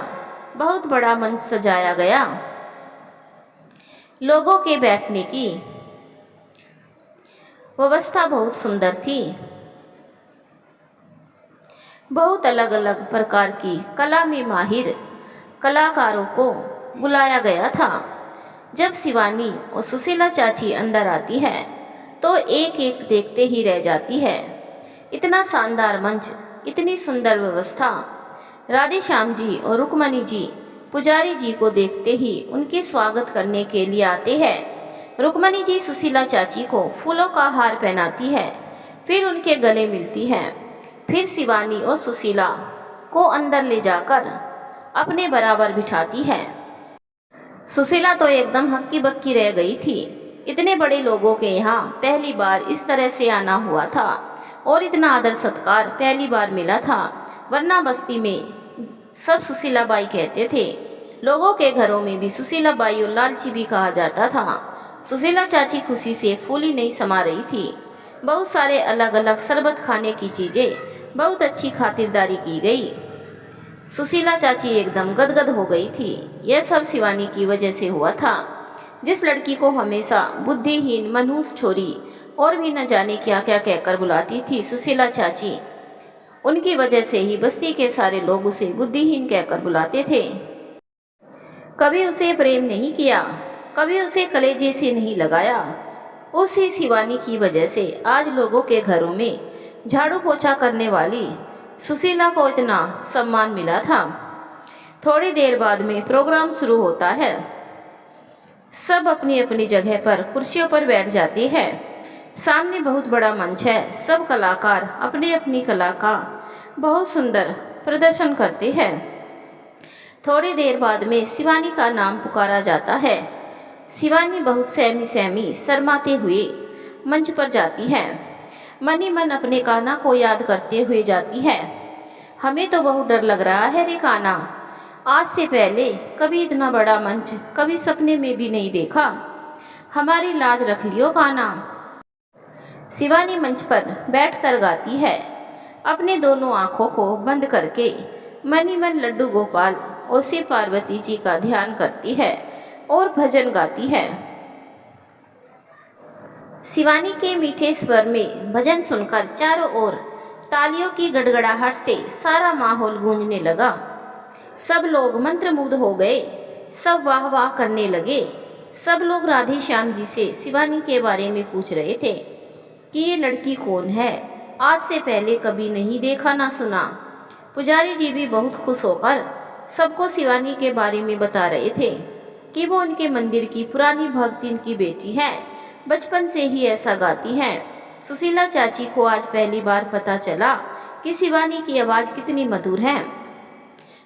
बहुत बड़ा मंच सजाया गया। लोगों के बैठने की व्यवस्था बहुत सुंदर थी। बहुत अलग अलग प्रकार की कला में माहिर कलाकारों को बुलाया गया था। जब शिवानी और सुशीला चाची अंदर आती है तो एक एक देखते ही रह जाती है। इतना शानदार मंच, इतनी सुंदर व्यवस्था। राधे श्याम जी और रुक्मणी जी पुजारी जी को देखते ही उनके स्वागत करने के लिए आते हैं। रुक्मणी जी सुशीला चाची को फूलों का हार पहनाती है, फिर उनके गले मिलती है, फिर शिवानी और सुशीला को अंदर ले जाकर अपने बराबर बिठाती है। सुशीला तो एकदम हक्की बक्की रह गई थी। इतने बड़े लोगों के यहाँ पहली बार इस तरह से आना हुआ था और इतना आदर सत्कार पहली बार मिला था, वरना बस्ती में सब सुशीला बाई कहते थे। लोगों के घरों में भी सुशीला बाई और लालची भी कहा जाता था। सुशीला चाची खुशी से फूली नहीं समा रही थी। बहुत सारे अलग अलग शरबत खाने की चीज़ें, बहुत अच्छी खातिरदारी की गई। सुशीला चाची एकदम गदगद हो गई थी। यह सब शिवानी की वजह से हुआ था, जिस लड़की को हमेशा बुद्धिहीन, मनहूस छोरी और भी न जाने क्या क्या कहकर बुलाती थी सुशीला चाची। उनकी वजह से ही बस्ती के सारे लोग उसे बुद्धिहीन कहकर बुलाते थे। कभी उसे प्रेम नहीं किया, कभी उसे कलेजे से नहीं लगाया। उसी शिवानी की वजह से आज लोगों के घरों में झाड़ू पोछा करने वाली सुशीला को इतना सम्मान मिला था। थोड़ी देर बाद में प्रोग्राम शुरू होता है। सब अपनी अपनी जगह पर कुर्सियों पर बैठ जाते हैं। सामने बहुत बड़ा मंच है। सब कलाकार अपनी अपनी कला का बहुत सुंदर प्रदर्शन करते हैं। थोड़ी देर बाद में शिवानी का नाम पुकारा जाता है। शिवानी बहुत सहमी सहमी शर्माते हुए मंच पर जाती है। मन ही मन अपने कान्हा को याद करते हुए जाती है। हमें तो बहुत डर लग रहा है रे कान्हा, आज से पहले कभी इतना बड़ा मंच कभी सपने में भी नहीं देखा। हमारी लाज रख लियो कान्हा। शिवानी मंच पर बैठकर गाती है, अपने दोनों आँखों को बंद करके मन ही मन लड्डू गोपाल और शिव पार्वती जी का ध्यान करती है और भजन गाती है। शिवानी के मीठे स्वर में भजन सुनकर चारों ओर तालियों की गड़गड़ाहट से सारा माहौल गूंजने लगा। सब लोग मंत्रमुग्ध हो गए। सब वाह वाह करने लगे। सब लोग राधे श्याम जी से शिवानी के बारे में पूछ रहे थे कि ये लड़की कौन है, आज से पहले कभी नहीं देखा ना सुना। पुजारी जी भी बहुत खुश होकर सबको शिवानी के बारे में बता रहे थे कि वो उनके मंदिर की पुरानी भक्तिन की बेटी है, बचपन से ही ऐसा गाती हैं। सुशीला चाची को आज पहली बार पता चला कि शिवानी की आवाज़ कितनी मधुर है।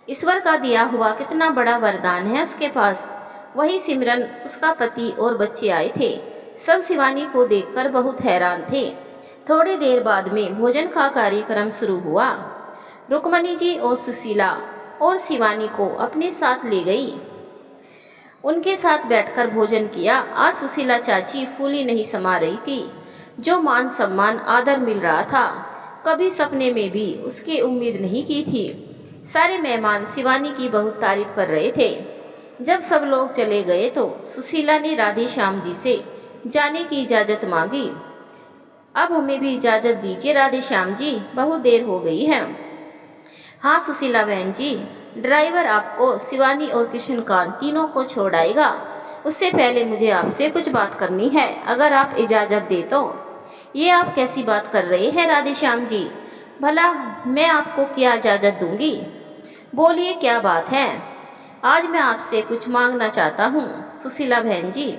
ईश्वर का दिया हुआ कितना बड़ा वरदान है उसके पास। वही सिमरन, उसका पति और बच्चे आए थे। सब शिवानी को देखकर बहुत हैरान थे। थोड़ी देर बाद में भोजन का कार्यक्रम शुरू हुआ। रुक्मणी जी और सुशीला और शिवानी को अपने साथ ले गई। उनके साथ बैठकर भोजन किया। आज सुशीला चाची फूली नहीं समा रही थी। जो मान सम्मान आदर मिल रहा था, कभी सपने में भी उसकी उम्मीद नहीं की थी। सारे मेहमान शिवानी की बहुत तारीफ कर रहे थे। जब सब लोग चले गए तो सुशीला ने राधे श्याम जी से जाने की इजाज़त मांगी। अब हमें भी इजाज़त दीजिए राधे श्याम जी, बहुत देर हो गई है। हाँ सुशीला बहन जी, ड्राइवर आपको शिवानी और कृष्णकांत तीनों को छोड़ आएगा। उससे पहले मुझे आपसे कुछ बात करनी है, अगर आप इजाज़त दे तो। ये आप कैसी बात कर रहे हैं राधे श्याम जी, भला मैं आपको क्या इजाज़त दूंगी? बोलिए क्या बात है? आज मैं आपसे कुछ मांगना चाहता हूँ सुशीला बहन जी।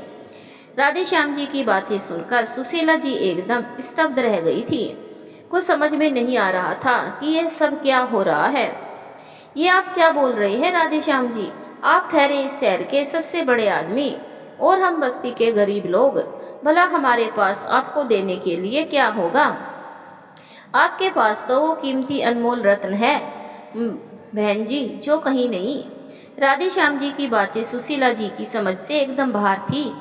राधे श्याम जी की बातें सुनकर सुशीला जी एकदम स्तब्ध रह गई थी। कुछ समझ में नहीं आ रहा था कि यह सब क्या हो रहा है। ये आप क्या बोल रहे हैं राधे श्याम जी? आप ठहरे इस शहर के सबसे बड़े आदमी और हम बस्ती के गरीब लोग, भला हमारे पास आपको देने के लिए क्या होगा? आपके पास तो वो कीमती अनमोल रत्न है बहन जी, जो कहीं नहीं। राधे श्याम जी की बातें सुशीला जी की समझ से एकदम बाहर थी।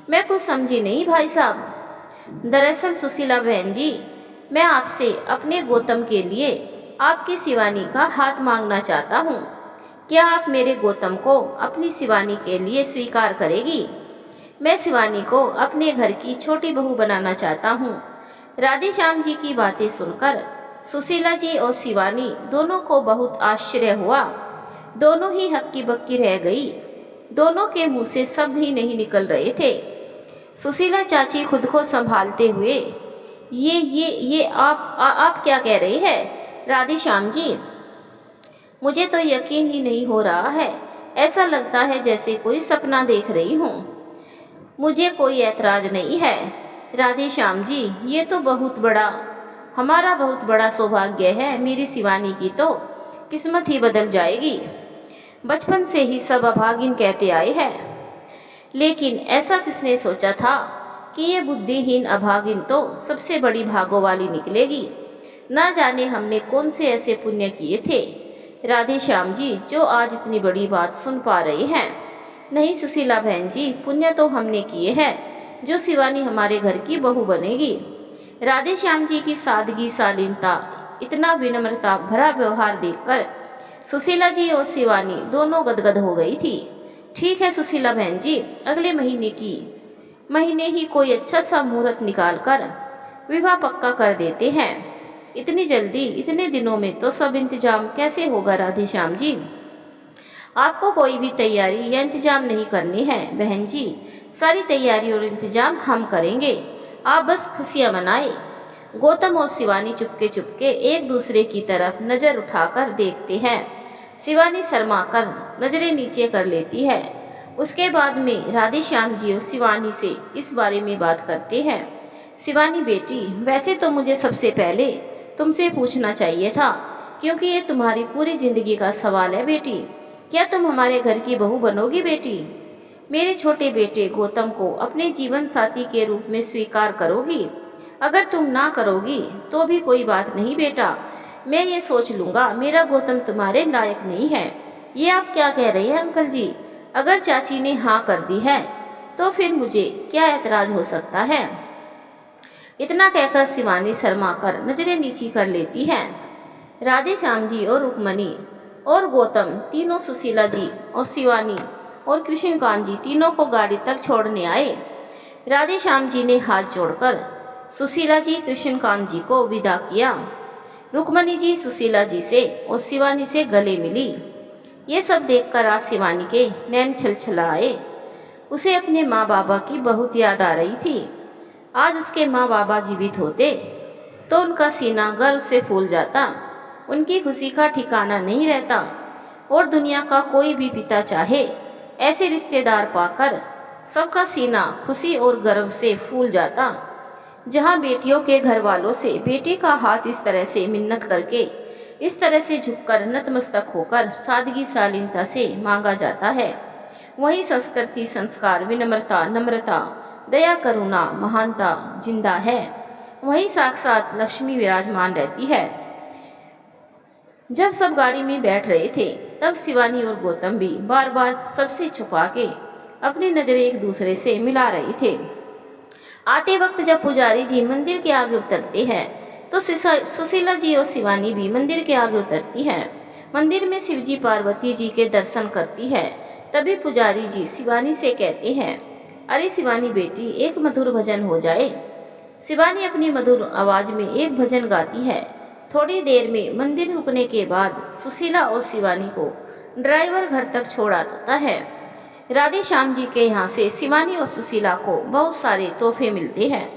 मैं कुछ समझी नहीं भाई साहब। दरअसल सुशीला बहन जी, मैं आपसे अपने गौतम के लिए आपकी शिवानी का हाथ मांगना चाहता हूँ। क्या आप मेरे गौतम को अपनी शिवानी के लिए स्वीकार करेगी? मैं शिवानी को अपने घर की छोटी बहू बनाना चाहता हूँ। राधे श्याम जी की बातें सुनकर सुशीला जी और शिवानी दोनों को बहुत आश्चर्य हुआ। दोनों ही हक्की बक्की रह गई। दोनों के मुंह से शब्द ही नहीं निकल रहे थे। सुशीला चाची खुद को संभालते हुए, ये आप क्या कह रहे हैं राधे श्याम जी? मुझे तो यकीन ही नहीं हो रहा है। ऐसा लगता है जैसे कोई सपना देख रही हूँ। मुझे कोई ऐतराज नहीं है। राधे श्याम जी, ये तो हमारा बहुत बड़ा सौभाग्य है। मेरी शिवानी की तो किस्मत ही बदल जाएगी। बचपन से ही सब अभागिन कहते आए हैं, लेकिन ऐसा किसने सोचा था कि ये बुद्धिहीन अभागिन तो सबसे बड़ी भागों वाली निकलेगी। ना जाने हमने कौन से ऐसे पुण्य किए थे राधे श्याम जी, जो आज इतनी बड़ी बात सुन पा रहे हैं। नहीं सुशीला बहन जी, पुण्य तो हमने किए हैं जो शिवानी हमारे घर की बहू बनेगी। राधे श्याम जी की सादगी, शालीनता, इतना विनम्रता भरा व्यवहार देखकर सुशीला जी और शिवानी दोनों गदगद हो गई थी। ठीक है सुशीला बहन जी, अगले महीने ही कोई अच्छा सा मुहूर्त निकाल कर विवाह पक्का कर देते हैं। इतनी जल्दी, इतने दिनों में तो सब इंतजाम कैसे होगा राधे श्याम जी? आपको कोई भी तैयारी या इंतजाम नहीं करनी है बहन जी, सारी तैयारी और इंतजाम हम करेंगे। आप बस खुशियां मनाएं। गौतम और शिवानी चुपके चुपके एक दूसरे की तरफ नजर उठाकर देखते हैं। शिवानी शर्मा कर नजरें नीचे कर लेती है। उसके बाद में राधे श्याम जी और शिवानी से इस बारे में बात करते हैं। शिवानी बेटी, वैसे तो मुझे सबसे पहले तुमसे पूछना चाहिए था, क्योंकि ये तुम्हारी पूरी जिंदगी का सवाल है बेटी। क्या तुम हमारे घर की बहू बनोगी बेटी? मेरे छोटे बेटे गौतम को अपने जीवन साथी के रूप में स्वीकार करोगी? अगर तुम ना करोगी तो भी कोई बात नहीं बेटा, मैं ये सोच लूँगा मेरा गौतम तुम्हारे लायक नहीं है। ये आप क्या कह रहे हैं अंकल जी? अगर चाची ने हाँ कर दी है तो फिर मुझे क्या ऐतराज हो सकता है? इतना कहकर शिवानी शर्मा कर नजरें नीची कर लेती है। राधे श्याम जी और रुक्मणी और गौतम तीनों सुशीला जी और शिवानी और कृष्णकांत जी तीनों को गाड़ी तक छोड़ने आए। राधे श्याम जी ने हाथ जोड़कर सुशीला जी, कृष्णकांत जी को विदा किया। रुक्मणी जी सुशीला जी से और शिवानी से गले मिली। ये सब देखकर आज शिवानी के नैन छलछलाए। उसे अपने माँ बाबा की बहुत याद आ रही थी। आज उसके माँ बाबा जीवित होते तो उनका सीना गर्व से फूल जाता। उनकी खुशी का ठिकाना नहीं रहता और दुनिया का कोई भी पिता चाहे ऐसे रिश्तेदार पाकर सबका सीना खुशी और गर्व से फूल जाता। जहाँ बेटियों के घर वालों से बेटी का हाथ इस तरह से मिन्नत करके, इस तरह से झुककर नतमस्तक होकर सादगी शालीनता से मांगा जाता है, वही संस्कृति, संस्कार, विनम्रता, नम्रता, दया, करुणा, महानता जिंदा है। वही साक्षात लक्ष्मी विराजमान रहती है। जब सब गाड़ी में बैठ रहे थे तब शिवानी और गौतम भी बार बार सबसे छुपा के अपनी नजरें एक दूसरे से मिला रहे थे। आते वक्त जब पुजारी जी मंदिर के आगे उतरते हैं तो सुशीला जी और शिवानी भी मंदिर के आगे उतरती हैं। मंदिर में शिव जी पार्वती जी के दर्शन करती है। तभी पुजारी जी शिवानी से कहते हैं, अरे शिवानी बेटी, एक मधुर भजन हो जाए। शिवानी अपनी मधुर आवाज में एक भजन गाती है। थोड़ी देर में मंदिर रुकने के बाद सुशीला और शिवानी को ड्राइवर घर तक छोड़ आता है। राधे श्याम जी के यहाँ से शिवानी और सुशीला को बहुत सारे तोहफे मिलते हैं।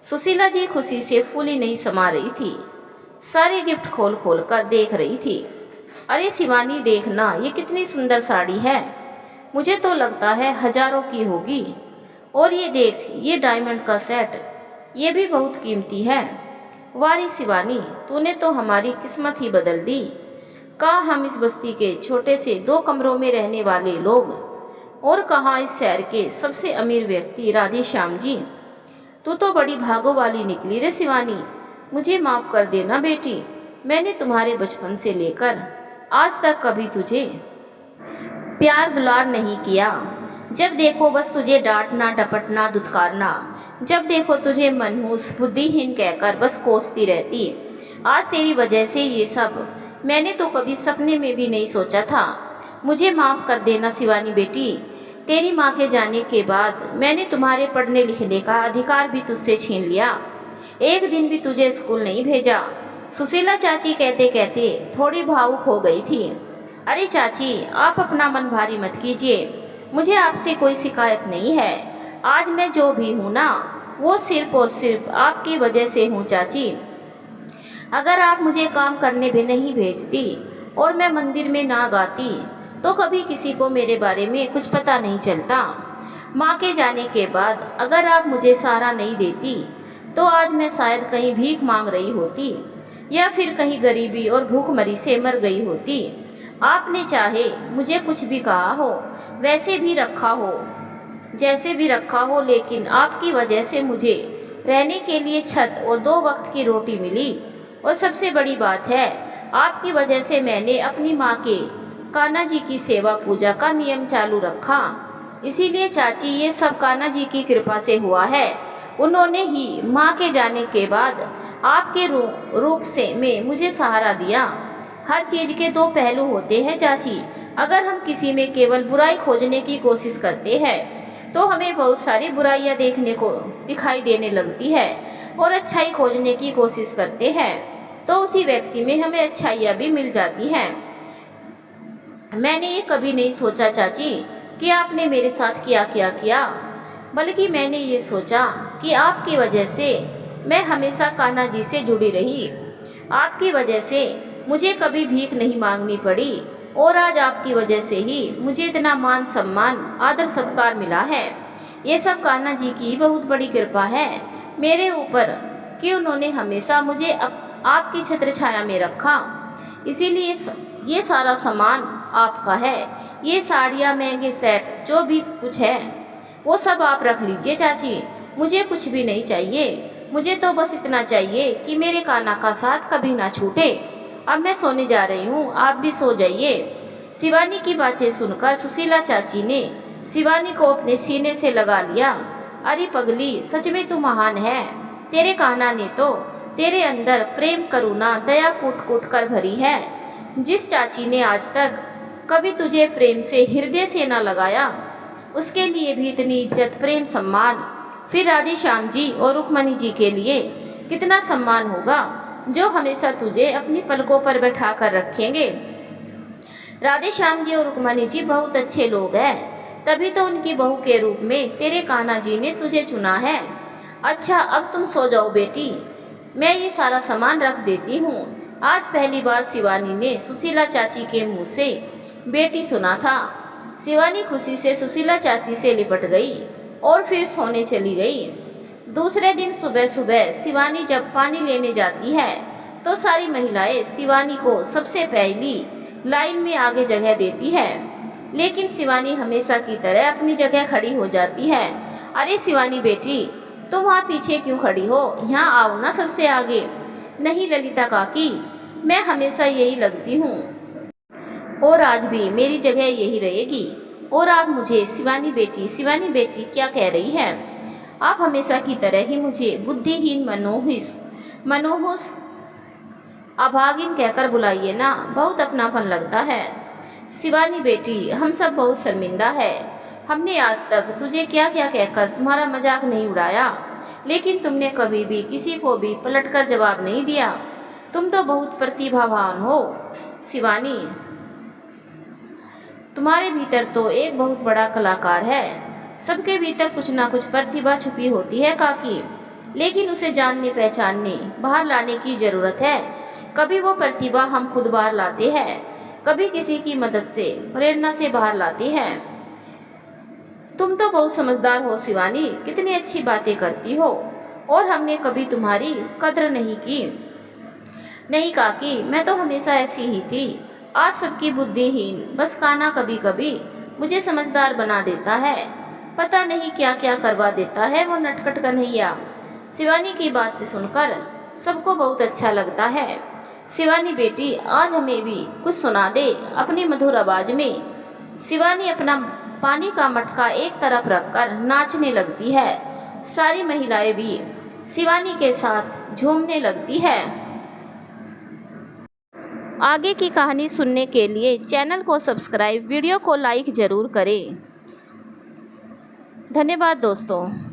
सुशीला जी खुशी से फूली नहीं समा रही थी, सारे गिफ्ट खोल खोल कर देख रही थी। अरे शिवानी देखना, ये कितनी सुंदर साड़ी है, मुझे तो लगता है हजारों की होगी। और ये देख, ये डायमंड का सेट, ये भी बहुत कीमती है। वारी शिवानी, तूने तो हमारी किस्मत ही बदल दी। कहाँ हम इस बस्ती के छोटे से 2 कमरों में रहने वाले लोग, और कहाँ इस शहर के सबसे अमीर व्यक्ति राधे श्याम जी। तू तो बड़ी भागों वाली निकली रे शिवानी। मुझे माफ़ कर देना बेटी, मैंने तुम्हारे बचपन से लेकर आज तक कभी तुझे प्यार दुलार नहीं किया। जब देखो बस तुझे डांटना, डपटना, दुत्कारना, जब देखो तुझे मनहूस, बुद्धिहीन कहकर बस कोसती रहती। आज तेरी वजह से ये सब मैंने तो कभी सपने में भी नहीं सोचा था। मुझे माफ़ कर देना शिवानी बेटी। तेरी माँ के जाने के बाद मैंने तुम्हारे पढ़ने लिखने का अधिकार भी तुझसे छीन लिया। एक दिन भी तुझे स्कूल नहीं भेजा। सुशीला चाची कहते कहते थोड़ी भावुक हो गई थी। अरे चाची, आप अपना मन भारी मत कीजिए, मुझे आपसे कोई शिकायत नहीं है। आज मैं जो भी हूँ ना, वो सिर्फ और सिर्फ आपकी वजह से हूँ चाची। अगर आप मुझे काम करने भी नहीं भेजती और मैं मंदिर में ना गाती तो कभी किसी को मेरे बारे में कुछ पता नहीं चलता। माँ के जाने के बाद अगर आप मुझे सहारा नहीं देती तो आज मैं शायद कहीं भीख मांग रही होती या फिर कहीं गरीबी और भूखमरी से मर गई होती। आपने चाहे मुझे कुछ भी कहा हो, वैसे भी रखा हो, जैसे भी रखा हो, लेकिन आपकी वजह से मुझे रहने के लिए छत और 2 वक्त की रोटी मिली। और सबसे बड़ी बात है, आपकी वजह से मैंने अपनी माँ के कान्हा जी की सेवा पूजा का नियम चालू रखा। इसीलिए चाची, ये सब कान्हा जी की कृपा से हुआ है। उन्होंने ही माँ के जाने के बाद आपके रूप से में मुझे सहारा दिया। हर चीज़ के 2 पहलू होते हैं चाची। अगर हम किसी में केवल बुराई खोजने की कोशिश करते हैं तो हमें बहुत सारी बुराइयां देखने को दिखाई देने लगती है, और अच्छाई खोजने की कोशिश करते हैं तो उसी व्यक्ति में हमें अच्छाइयाँ भी मिल जाती हैं। मैंने ये कभी नहीं सोचा चाची कि आपने मेरे साथ किया, बल्कि मैंने ये सोचा कि आपकी वजह से मैं हमेशा कान्हा जी से जुड़ी रही। आपकी वजह से मुझे कभी भीख नहीं मांगनी पड़ी, और आज आपकी वजह से ही मुझे इतना मान सम्मान आदर सत्कार मिला है। ये सब कान्हा जी की बहुत बड़ी कृपा है मेरे ऊपर कि उन्होंने हमेशा मुझे आपकी छत्र छाया में रखा। इसीलिए ये सारा सामान आपका है। ये साड़ियाँ, महंगे सेट, जो भी कुछ है वो सब आप रख लीजिए चाची। मुझे कुछ भी नहीं चाहिए। मुझे तो बस इतना चाहिए कि मेरे कान्हा का साथ कभी ना छूटे। अब मैं सोने जा रही हूँ, आप भी सो जाइए। शिवानी की बातें सुनकर सुशीला चाची ने शिवानी को अपने सीने से लगा लिया। अरे पगली, सच में तू महान है। तेरे कान्हा ने तो तेरे अंदर प्रेम, करुणा, दया कूट कूट कर भरी है। जिस चाची ने आज तक कभी तुझे प्रेम से हृदय से न लगाया, उसके लिए भी इतनी इज्जत, प्रेम, सम्मान। फिर राधे श्याम जी और रुक्मणी जी के लिए कितना सम्मान होगा, जो हमेशा तुझे अपनी पलकों पर बैठा कर रखेंगे। राधे श्याम जी और रुक्मणी जी बहुत अच्छे लोग हैं, तभी तो उनकी बहू के रूप में तेरे कान्हा जी ने तुझे चुना है। अच्छा, अब तुम सो जाओ बेटी, मैं ये सारा सामान रख देती हूँ। आज पहली बार शिवानी ने सुशीला चाची के मुंह से बेटी सुना था। शिवानी खुशी से सुशीला चाची से लिपट गई और फिर सोने चली गई। दूसरे दिन सुबह सुबह शिवानी जब पानी लेने जाती है तो सारी महिलाएं शिवानी को सबसे पहली लाइन में आगे जगह देती है, लेकिन शिवानी हमेशा की तरह अपनी जगह खड़ी हो जाती है। अरे शिवानी बेटी, तुम वहाँ पीछे क्यों खड़ी हो? यहाँ आओ ना सबसे आगे। नहीं ललिता काकी, मैं हमेशा यही लगती हूँ और आज भी मेरी जगह यही रहेगी। और आप मुझे शिवानी बेटी क्या कह रही है? आप हमेशा की तरह ही मुझे बुद्धिहीन, मनोहुस, अभागिन कहकर बुलाइए ना, बहुत अपनापन लगता है। शिवानी बेटी, हम सब बहुत शर्मिंदा है। हमने आज तक तुझे क्या क्या कहकर तुम्हारा मजाक नहीं उड़ाया, लेकिन तुमने कभी भी किसी को भी पलटकर जवाब नहीं दिया। तुम तो बहुत प्रतिभावान हो शिवानी, तुम्हारे भीतर तो एक बहुत बड़ा कलाकार है। सबके भीतर कुछ ना कुछ प्रतिभा छुपी होती है काकी, लेकिन उसे जानने, पहचानने, बाहर लाने की जरूरत है। कभी वो प्रतिभा हम खुद बाहर लाते हैं, कभी किसी की मदद से, प्रेरणा से बाहर लाते हैं। तुम तो बहुत समझदार हो शिवानी, कितनी अच्छी बातें करती हो, और हमने कभी तुम्हारी कद्र नहीं की। नहीं काकी, मैं तो हमेशा ऐसी ही थी। आप सबकी बुद्धिहीन, बस कान्हा कभी कभी मुझे समझदार बना देता है। पता नहीं क्या क्या करवा देता है वो नटखट कन्हैया। शिवानी की बात सुनकर सबको बहुत अच्छा लगता है। शिवानी बेटी, आज हमें भी कुछ सुना दे अपनी मधुर आवाज में। शिवानी अपना पानी का मटका एक तरफ रखकर नाचने लगती है। सारी महिलाएं भी शिवानी के साथ झूमने लगती है। आगे की कहानी सुनने के लिए चैनल को सब्सक्राइब, वीडियो को लाइक जरूर करें। धन्यवाद दोस्तों।